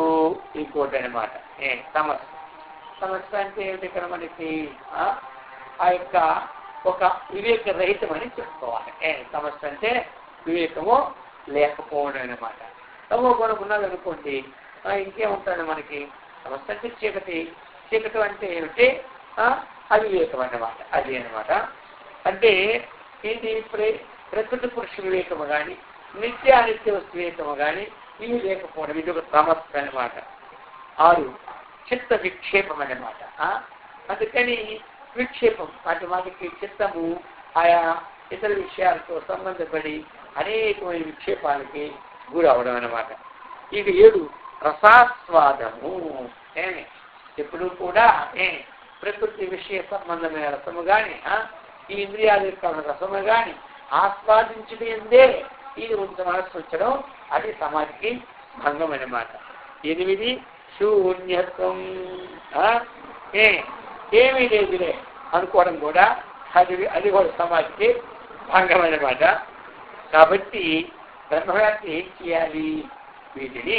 ఇంకోటి అనమాట. తమస్సు తమస్సు అంటే ఏమిటి? ఇక్కడ మనకి ఆ యొక్క ఒక వివేక రహితం అని చెప్పుకోవాలి. తమస్సు అంటే వివేకము లేకపోవడం అనమాట. తమో గుణం ఉన్నది అనుకోండి, ఇంకేముంటుంది మనకి? తమస్సు అంటే చీకటి. చీకటి అంటే ఏమిటి? అవివేకం అన్నమాట. అది అనమాట. అంటే ఇది ప్రకృతి పురుష వివేకము కానీ, నిత్యానిత్య వస్తు వివేకము కానీ ఇవి లేకపోవడం, ఇది ఒక తమస్సు అనమాట. 6 చిత్త విక్షేపం అన్నమాట. అందుకని విక్షేపం అంటే మనకి చిత్తము ఆయా ఇతర విషయాలతో సంబంధపడి అనేకమైన విక్షేపాలకి గురి అవడం అన్నమాట. ఇక 7 రసాస్వాదము. ఎప్పుడు కూడా ప్రకృతి విషయ సంబంధమైన రసము కానీ, ఈ ఇంద్రియాల యొక్క రసము కానీ ఆస్వాదించడం ఎందే ఇది మనస్సు ఉంచడం, అది సమాధికి భంగం అన్నమాట. 8 శూన్యత్వం. ఏమీ లేదులే అనుకోవడం కూడా అది కూడా సమాధికి భంగం అన్నమాట. కాబట్టి బ్రహ్మవ్యాప్తి ఏం చేయాలి? వీటిని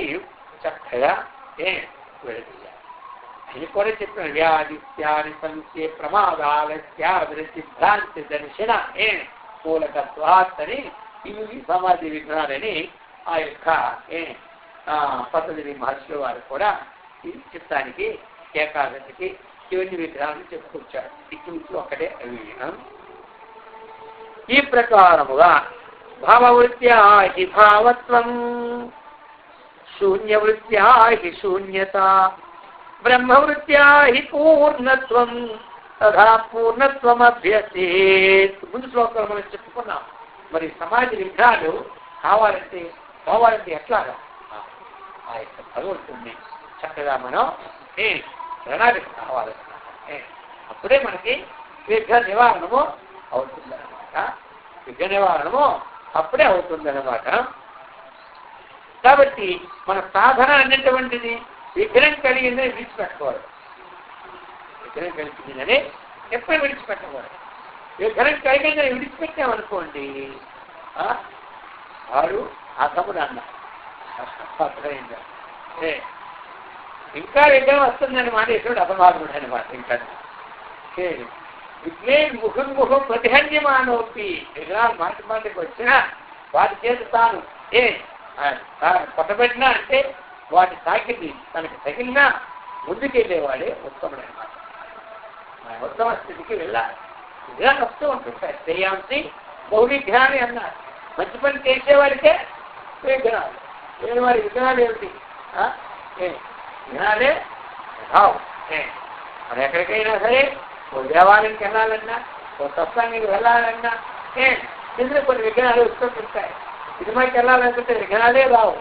చక్కగా విడదీయాలి. అది కూడా చెప్పిన వ్యాధిత్యాన్ని సంశే ప్రమాదాలస్యాభివృద్ధి భ్రాంతి దర్శన మూలకత్వాత్ అని ఇవి సమాధి విఘ్నాలని ఆ యొక్క పద్ధతి మహర్షుల వారు కూడా ఈ చిత్తానికి ఏకాగ్రతకి ఇవన్నీ విగ్రహాలను చెప్పుకొచ్చారు. ఇటు ఒక్కటే అవి. ఈ ప్రకారముగా భావవృత్యా హి భావత్వం, శూన్యవృత్యా హి శూన్యత, బ్రహ్మవృత్యా హి పూర్ణత్వం తథా పూర్ణత్వం అభ్యసేత్. ముందు శ్లోకాలు మనం చెప్పుకున్నాం. మరి సమాజ విఘ్నాలు పోవాలంటే ఎట్లాగా? ఆ యొక్క భగవంతుడిని చక్కగా మనం ప్రణాళిక కావాలి. అప్పుడే మనకి విఘ్న నివారణము అవుతుందన్నమాట. విఘ్న నివారణము అప్పుడే అవుతుందన్నమాట. కాబట్టి మన సాధన అనేటువంటిది విఘ్నం కలిగిందని విడిచిపెట్టుకోవాలి. విఘ్నం కలిగిందని ఎప్పుడు విడిచిపెట్టకూడదు. విఘ్నం కలిగిందని విడిచిపెట్టామనుకోండి, వాడు అసముడు అన్న ఇంకా విఘ్నం వస్తుందని మానేసుడు అసమాధుడు అనమాట. ఇంకా విఘ్నే ముఖం ప్రతిహన్యమానోపి. విఘ్నాలు మాటికి వచ్చినా వాటి చేత తాను కొట్టబెట్టినా అంటే వాటి తాకింది తనకి తగిలినా ముందుకెళ్ళేవాడే ఉత్తముడనమాట. ఉత్తమ స్థితికి వెళ్ళాలి. విఘ్నాలు వస్తూ ఉంటుంటాయి. శ్రేయాంసి బహువిఘ్నాన్ని అన్నారు. మంచి పని చేసేవాడికే విఘ్నాలు. లేని వారి విఘ్నాలు ఏమిటి? విఘ్నాలే రావు. మనం ఎక్కడికైనా సరే ఓ దేవాలయానికి వెళ్ళాలన్నా, ఓ సత్సంగానికి వెళ్ళాలన్నా ఇందులో కొన్ని విఘ్నాలు వస్తుంటాయి. సినిమాకి వెళ్ళాలనుకుంటే విఘ్నాలే రావు.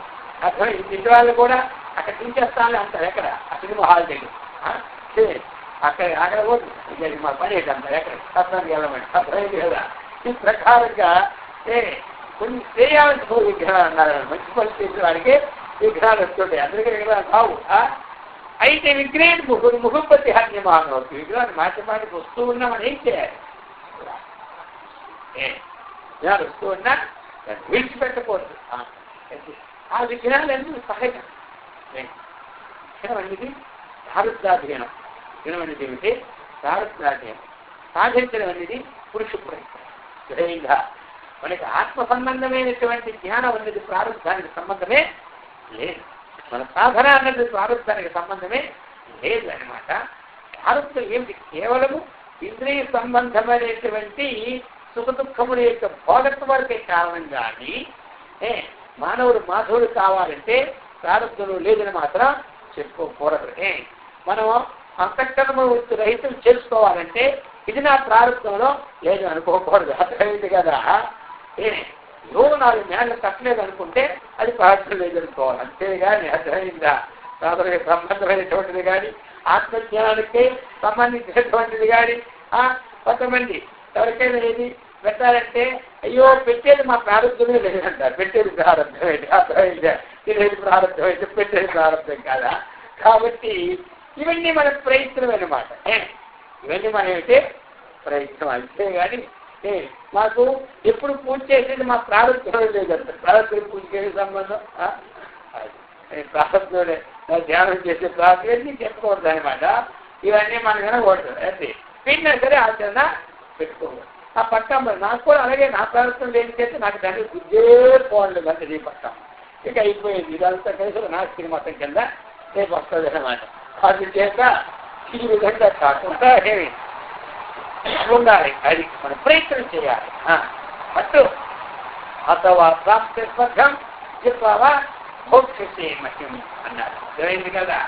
అర్థం ఇంటి వాళ్ళు కూడా అక్కడ దించేస్తాను అంటారు. ఎక్కడ? ఆ సినిమా హాల్ దగ్గర అక్కడ కూడా మా పని అంటారు. ఎక్కడ? సత్సంగానికి వెళ్ళమని అర్థమైంది కదా. ఈ ప్రకారంగా కొన్ని శ్రేయాలకు విఘ్నాలు అన్నారు. మంచి పని చేసిన వాడికి విఘ్నాలు వస్తుంటాయి. అందరికీ విఘ్నాలు కావు. అయితే విఘ్నేది ముఖపతి హన్యమానం అవుతుంది. విఘ్నాలు మాటి వస్తూ ఉన్నా మనం ఏం చేయాలి? విఘ్నాలు వస్తూ ఉన్నా విడిచిపెట్టకూడదు. ఆ విఘ్నాలు ఎందుకు సహజం. విఘ్నం అనేది భారతాధ్యయనం. విఘ్నం అనేది ఏమిటి? భారతాధ్యయనం. సాధించడం అనేది పురుష ప్రయత్నం. మనకి ఆత్మ సంబంధమైనటువంటి జ్ఞానం అనేది ప్రారంభానికి సంబంధమే లేదు. మన సాధన అన్నది ప్రారంభానికి సంబంధమే లేదు అనమాట. ప్రారంభం ఏమిటి? కేవలము ఇంద్రియ సంబంధమైనటువంటి సుఖ దుఃఖముల యొక్క భోగత్వ వరకే కారణం కానీ మానవుడు మాధవుడు కావాలంటే ప్రారంభంలో లేదని మాత్రం చెప్పుకోకూడదు. మనం అంతఃకరణ రహితం చేసుకోవాలంటే ఇది నా ప్రారంభంలో లేదు అనుకోకూడదు. అర్థమైంది కదా. 4 నెలలు కట్టలేదు అనుకుంటే అది ప్రారంభం లేదనుకోవాలి. అంతేగాని అర్థమైందా? సాధనకి సంబంధమైనటువంటిది కానీ ఆత్మజ్ఞానానికి సంబంధించినటువంటిది కానీ కొంతమంది ఎవరికైనా ఏది పెట్టాలంటే అయ్యో పెట్టేది మా ప్రారంభమే లేదంటారు. పెట్టేది ప్రారంభమైంది. అర్థమైందా? తినేది ప్రారంభం అయితే పెట్టేది ప్రారంభం కాదా? కాబట్టి ఇవన్నీ మన ప్రయత్నం అన్నమాట. ఇవన్నీ మన ఏమిటి? ప్రయత్నం. అంతేగాని మాకు ఎప్పుడు పూజ చేసేది మా ప్రారంభం లేదంటారు. ప్రారంభం పూజ చేసే సంబంధం ప్రారంభంలో ధ్యానం చేసే ప్రార్థన చెప్పుకోవద్దు అనమాట. ఇవన్నీ మనం వినకూడదు. అయితే వీటినా సరే ఆచరణ పెట్టుకోకూడదు. ఆ పట్టం నాకు కూడా అలాగే నా ప్రారంభం లేని చేస్తే నాకు దాన్ని బుద్ధే పోవట్లేదు అంటే ఈ పట్టం ఇక అయిపోయింది. ఇదంతా కలిసి నాస్తిక మతం కింద రేపు వస్తుంది అన్నమాట. అందుచేత ఈ విధంగా కాకుండా ఏమి ఉండాలి, అది మనం ప్రయత్నం చేయాలి. అటు అథవా ప్రాప్తి స్పర్ధం చెప్పావా మోక్షే మహ్యం అన్నారు. జరిగింది కదా.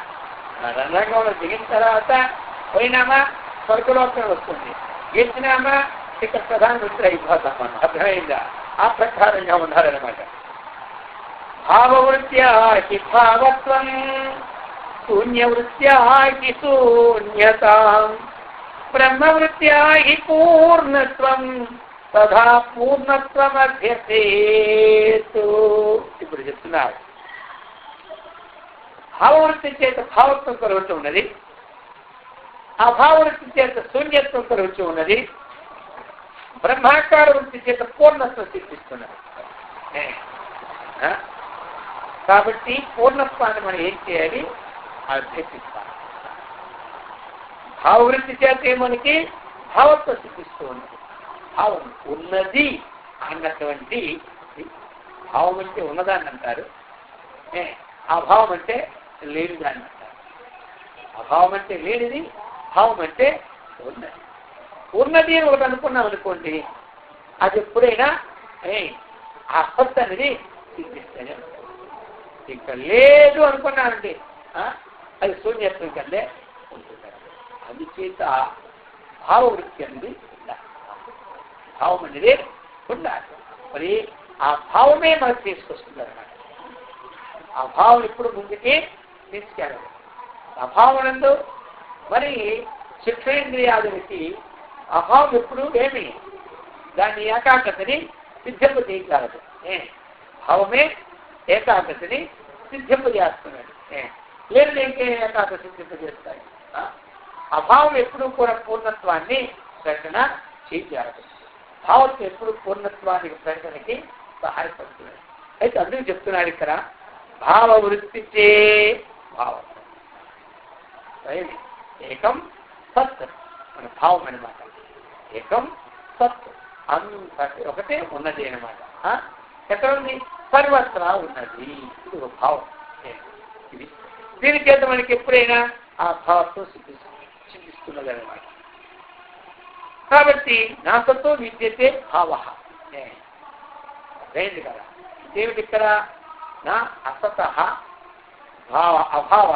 రంగంలో దిగిన తర్వాత పోయినామా స్వర్గలోకం వస్తుంది, గెలిచినామా ఇక్కడ ప్రధానమంత్రి అయిపోతాం మనం. అర్థమైందా? ఆ ప్రకారంగా ఉండాలన్నమాట. భావవృత్యా హి భావత్వం శూన్యవృత్యా హి శూన్యతాం బ్రహ్మవృత్యా హి పూర్ణత్వం తథా పూర్ణత్వం అభ్యసేతు. ఇప్పుడు చెప్తున్నారు, భావవృత్తి చేత భావత్వం కలుగుతూ ఉన్నది, అభావవృత్తి చేత శూన్యత్వం కలుగుతూ ఉన్నది, బ్రహ్మాకార వృత్తి చేత పూర్ణత్వం సిద్ధిస్తున్నది. కాబట్టి పూర్ణత్వాన్ని మనం ఏం చేయాలి? అభ్యసిస్తాం. భావవృత్తి చేత మనకి భావత్వం సిద్ధిస్తూ ఉన్నది. భావం ఉన్నది అన్నటువంటి భావం అంటే ఉన్నదాన్ని అంటారు, అభావం అంటే లేనిదాన్ని అంటారు. అభావం అంటే లేనిది, భావం అంటే ఉన్నది. ఉన్నది అని ఒకటి అనుకున్నాం అనుకోండి, అది ఎప్పుడైనా అసత్ అనేది సిద్ధిస్తేనే ఇంకా లేదు అనుకున్నానండి, అది శూన్యత్వం కల్లే ఉంటుంది. అందుచేత భావవృత్తి అనేది ఉండాలి. భావం అనేది ఉండాలి. మరి ఆ భావమే మనకు తీసుకొస్తుంది అన్నమాట. ఆ భావం ఇప్పుడు ముందుకి తీసుకెళ్ళదు. అభావనందు మరి శిక్షేంద్రియాదులకి అభావం ఎప్పుడు ఏమి దాన్ని ఏకాగ్రతని సిద్ధింపజేయగలదు. భావమే ఏకాగ్రతని సిద్ధింపజేస్తున్నాడు. లేదు ఇంకే ఏకాగ్రత సిద్ధింపజేస్తాయి. అభావం ఎప్పుడు కూడా పూర్ణత్వాన్ని ప్రకటన చేయగలదు. భావత్వం ఎప్పుడు పూర్ణత్వానికి ప్రకటనకి సహాయపడుతున్నాడు. అయితే అందుకు చెప్తున్నాడు ఇక్కడ భావవృత్తి చే భావత్వం ఏకం సత్ మన భావం అనమాట. ఏకం సత్ అంత ఒకటే ఉన్నది అనమాట. ఎక్కడ ఉంది? సర్వత్రా ఉన్నది. ఇది ఒక భావం. ఇది దీని చేత మనకి ఎప్పుడైనా ఆ భావత్వం సిద్ధిస్తున్నది అనమాట. కాబట్టి నాసతో విద్యతే భావ అదేంటి కదా. ఇదేమిటి ఇక్కడ? నా అసత భావ అభావ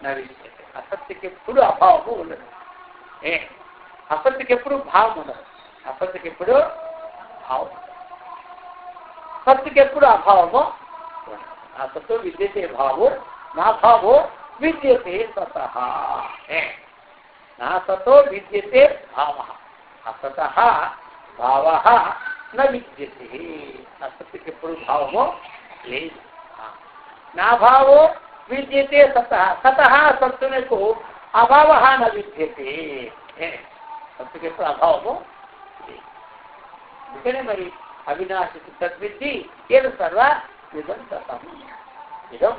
నా విద్యతే. అసత్తుకి ఎప్పుడు అభావము ఉండదు. అసత్తుకి ఎప్పుడు భావం ఉండదు. అసత్తుకి ఎప్పుడు భావం, సత్తుకి ఎప్పుడు అభావము ఉండదు. అసతో విద్యతే భావో నా భావో విద్యతే సత. నా సతో విద్యతే భావ అసత భావ నా విద్యతే. అసత్తుకి ఎప్పుడు భావము లేదు. నా భావో విద్యతే సత. సత సత్తునకు అభావ నా విద్యతే. సత్తుకి ఎప్పుడు అభావము లేదు. అందుకనే మరి అవినాశి తద్విద్ది ఏదో సర్వ ఇదం తత్వం. ఇదం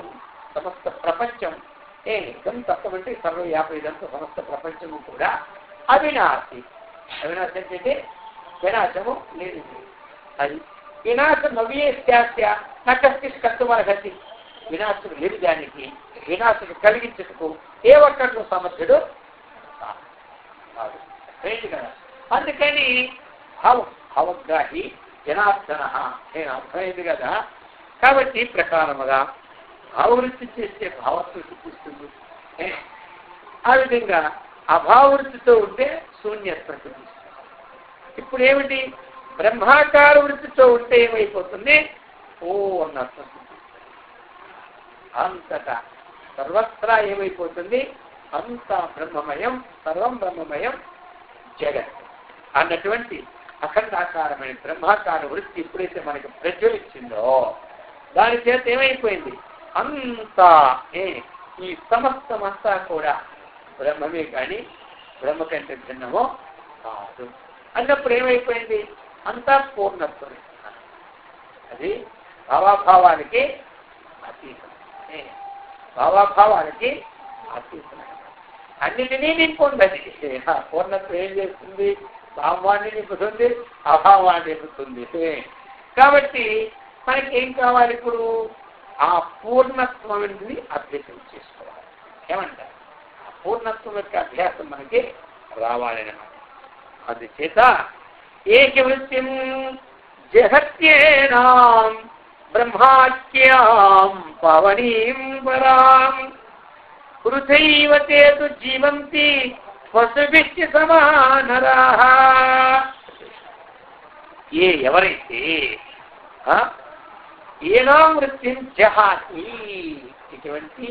సమస్త ప్రపంచం. ఇదం తత్వం అంటే సర్వవ్యాప ఇదంతా సమస్త ప్రపంచము కూడా అవినాశి. అవినాశి అంటే వినాశము లేదు. అది వినాశం నవ్యే శాస్య నకస్తి కర్తుమర్హతి. వినాశం లేని దానికి వినాశం కలిగించుటకు ఏ ఒక్కడు సమర్థుడు కాదు. కదా. అందుకని భావగ్రాహి జనార్దన నేను అర్థమైంది కదా. కాబట్టి ప్రకారముగా భావవృత్తి చేస్తే భావత్వం సిద్ధిస్తుంది. ఆ విధంగా అభావవృత్తితో ఉంటే శూన్యత్వం సిద్ధిస్తుంది. ఇప్పుడు ఏమిటి? బ్రహ్మాకార వృత్తితో ఉంటే ఏమైపోతుంది? పూర్ణత్వం సిద్ధిస్తుంది. అంతటా సర్వత్రా ఏమైపోతుంది? అంతా బ్రహ్మమయం, సర్వం బ్రహ్మమయం జగత్ అన్నటువంటి అఖండాకారమైన బ్రహ్మాకార వృత్తి ఎప్పుడైతే మనకి ప్రజ్వలించిందో దాని చేత ఏమైపోయింది? అంతా ఈ సమస్తమంతా కూడా బ్రహ్మమే కానీ బ్రహ్మ కంటే భిన్నమో కాదు అన్నప్పుడు ఏమైపోయింది? అంతా పూర్ణత్వం. అది భావాభావానికి అతీతం. భావాభావాలకి అతీతమైన అన్నిటినీ నింపుండది. పూర్ణత్వం ఏం చేస్తుంది? భావాన్ని నింపుతుంది, అభావాన్ని నింపుతుంది. కాబట్టి మనకి ఏం కావాలి? ఇప్పుడు ఆ పూర్ణత్వాన్ని అభ్యసం చేసుకోవాలి. ఏమంటారు? ఆ పూర్ణత్వం యొక్క అభ్యాసం మనకి రావాలన్నమాట. అందుచేత ఏకవృత్తిం జగత్యేనాం బ్రహ్మాఖ్యాం పవనీం పరాం వృథైవ తేతు జీవంతి పశుభిశ్చ సమానరాః. ఎవరైతే ఏనాం వృత్తిం జహాతి, ఇటువంటి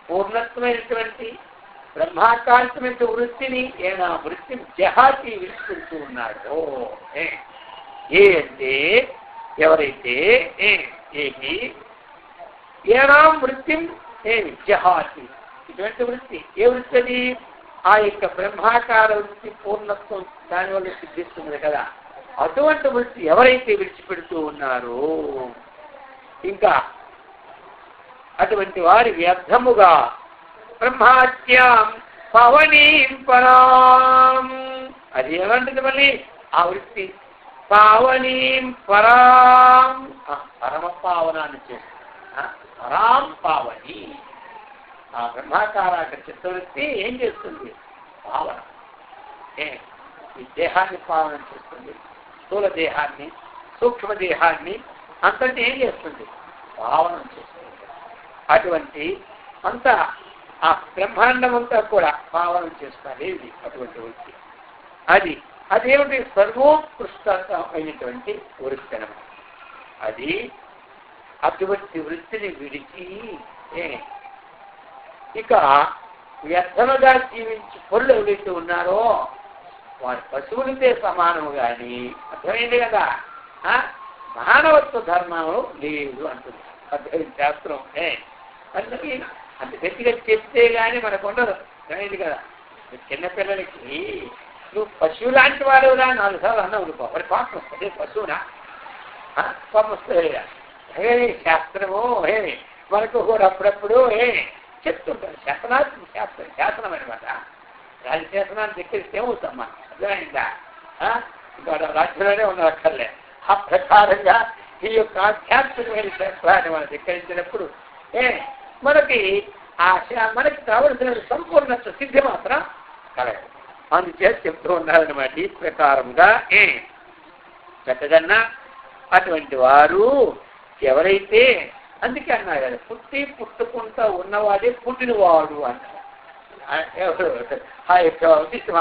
పూర్ణత్వమైనటువంటి బ్రహ్మాకాశమైన వృత్తిని ఏనా వృత్తిని జహాతి విడిచిపెడుతూ ఉన్నాడో. అంటే ఎవరైతే ఏనాం వృత్తిం జహాతి, ఇటువంటి వృత్తి ఏ వృత్తి అది? ఆ యొక్క బ్రహ్మాకార వృత్తి పూర్ణత్వం దానివల్ల సిద్ధిస్తుంది కదా. అటువంటి వృత్తి ఎవరైతే విడిచిపెడుతూ ఉన్నారో, ఇంకా అటువంటి వారి వ్యర్థముగా బ్రహ్మాఖ్యాం పవనీం పరాం, అది ఎలాంటిది? మళ్ళీ ఆ వృత్తి పావనీం పరాం, పరమ పావనాన్ని చేస్తుంది. పరాం పావని, ఆ బ్రహ్మాకార చిత్తవృత్తి ఏం చేస్తుంది? పావన. ఈ దేహాన్ని పావనం చేస్తుంది, స్థూల దేహాన్ని, సూక్ష్మదేహాన్ని అంతటి ఏం చేస్తుంది? పావనం చేస్తుంది. అటువంటి అంతా ఆ బ్రహ్మాండం అంతా కూడా పావనం చేస్తుంది. ఇది అటువంటి వృత్తి. అదేమిటి? సర్వోత్కృష్టమైనటువంటి వృత్తి అన్నమాట. అది అటువంటి వృత్తిని విడిచి ఇక వ్యర్థముగా జీవించి పనులు ఎవరైతే ఉన్నారో వారి పశువులతో సమానము. కానీ అర్థమైంది కదా, మానవత్వ ధర్మము లేదు అంటుంది అర్థమైంది శాస్త్రం. అందుకే అంత గట్టిగా చెప్తే కానీ మనకు ఉండదు. అర్థమైంది కదా. చిన్నపిల్లలకి నువ్వు పశువు లాంటి వాడు రా 4 సార్లు అన్నావు అనుకో, మరి పాపం వస్తుంది. పశువునా? పాపం వస్తుంది. శాస్త్రము మనకు కూడా అప్పుడప్పుడు చెప్తుంటారు. శాసనం అనమాట. రాజశాసనాన్ని ధిక్కరిస్తే ఏమవుతాం మనం? అర్థమైందా? ఇంకా రాజ్యంలోనే ఉండక్కర్లే. ఆ ప్రకారంగా ఈ యొక్క ఆధ్యాత్మికమైన శాస్త్రాన్ని మనం ధిక్కరించినప్పుడు మనకి మనకి కావలసిన సంపూర్ణ సిద్ధి మాత్రం కలగదు. అందుచేత చెప్తూ ఉన్నారనమాట. ఈ ప్రకారంగా చక్కగన్నా అటువంటి వారు ఎవరైతే, అందుకే అన్నారు కదా, పుట్టుకుంటా ఉన్నవాడే పుట్టినవాడు అన్నారు. ఆ యొక్క ఉద్దేశం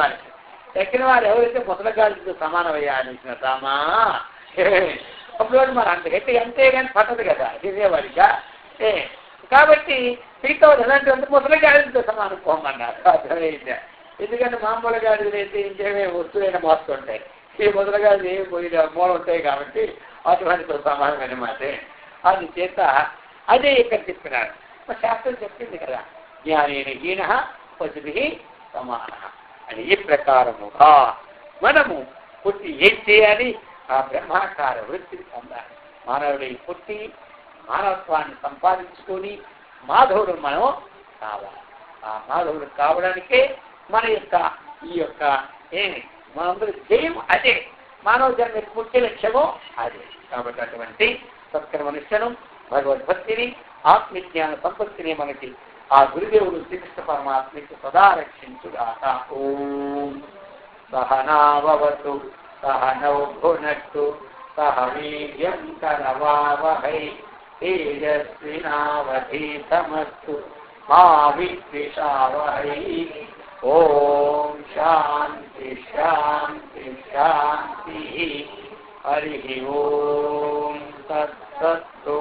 ఎక్కిన వారు ఎవరైతే ముసలగాలితో సమానమయ్యా అనేసిన రామా, అప్పుడు మరి అంత గట్టి అంతేగాని పట్టదు కదా తినేవాడిగా. కాబట్టి పీకవాడు ఎలాంటి అంటే ముసలగాలితో సమానం పోమన్నారు. అర్థమైందా? ఎందుకంటే మామూలు గాడిదలు అయితే ఇంకేమే వస్తువులైన మోస్తుంటాయి. ఈ ముసలగాలు ఏమి పోయిన మూల ఉంటాయి కాబట్టి అటువంటితో సమానమైన మాట. అందుచేత అదే ఇక్కడ చెప్పినారు. శాస్త్రం చెప్పింది కదా, జ్ఞానేన హీన పశుభి సమాన అని. ఈ ప్రకారముగా మనము పుట్టి ఏం చేయాలి? ఆ బ్రహ్మాకార వృత్తిని పొందాలి. మానవుడి పుట్టి మానవత్వాన్ని సంపాదించుకొని మాధవుడు మనం కావాలి. ఆ మాధవుడు కావడానికే మన యొక్క ఈ యొక్క మనందరి ధ్యేయం అదే. మానవ జన్మ ముఖ్య లక్ష్యము అదే. కాబట్టి అటువంటి సత్కర్మ నిష్ఠను, భగవద్భక్తిని, ఆత్మజ్ఞాన సంపత్తిని మనకి ఆ గురుదేవుడు శ్రీకృష్ణ పరమాత్మకి సదా రక్షించుగాక. ఓం సహనావతు సహనౌ భునక్తు సహ వీర్యం కరవావహై తేజస్వినావధీతమస్తు మా విద్విషావహై. ఓం శాంతి శాంతి శాంతి. హరి ఓం తత్సత్తు.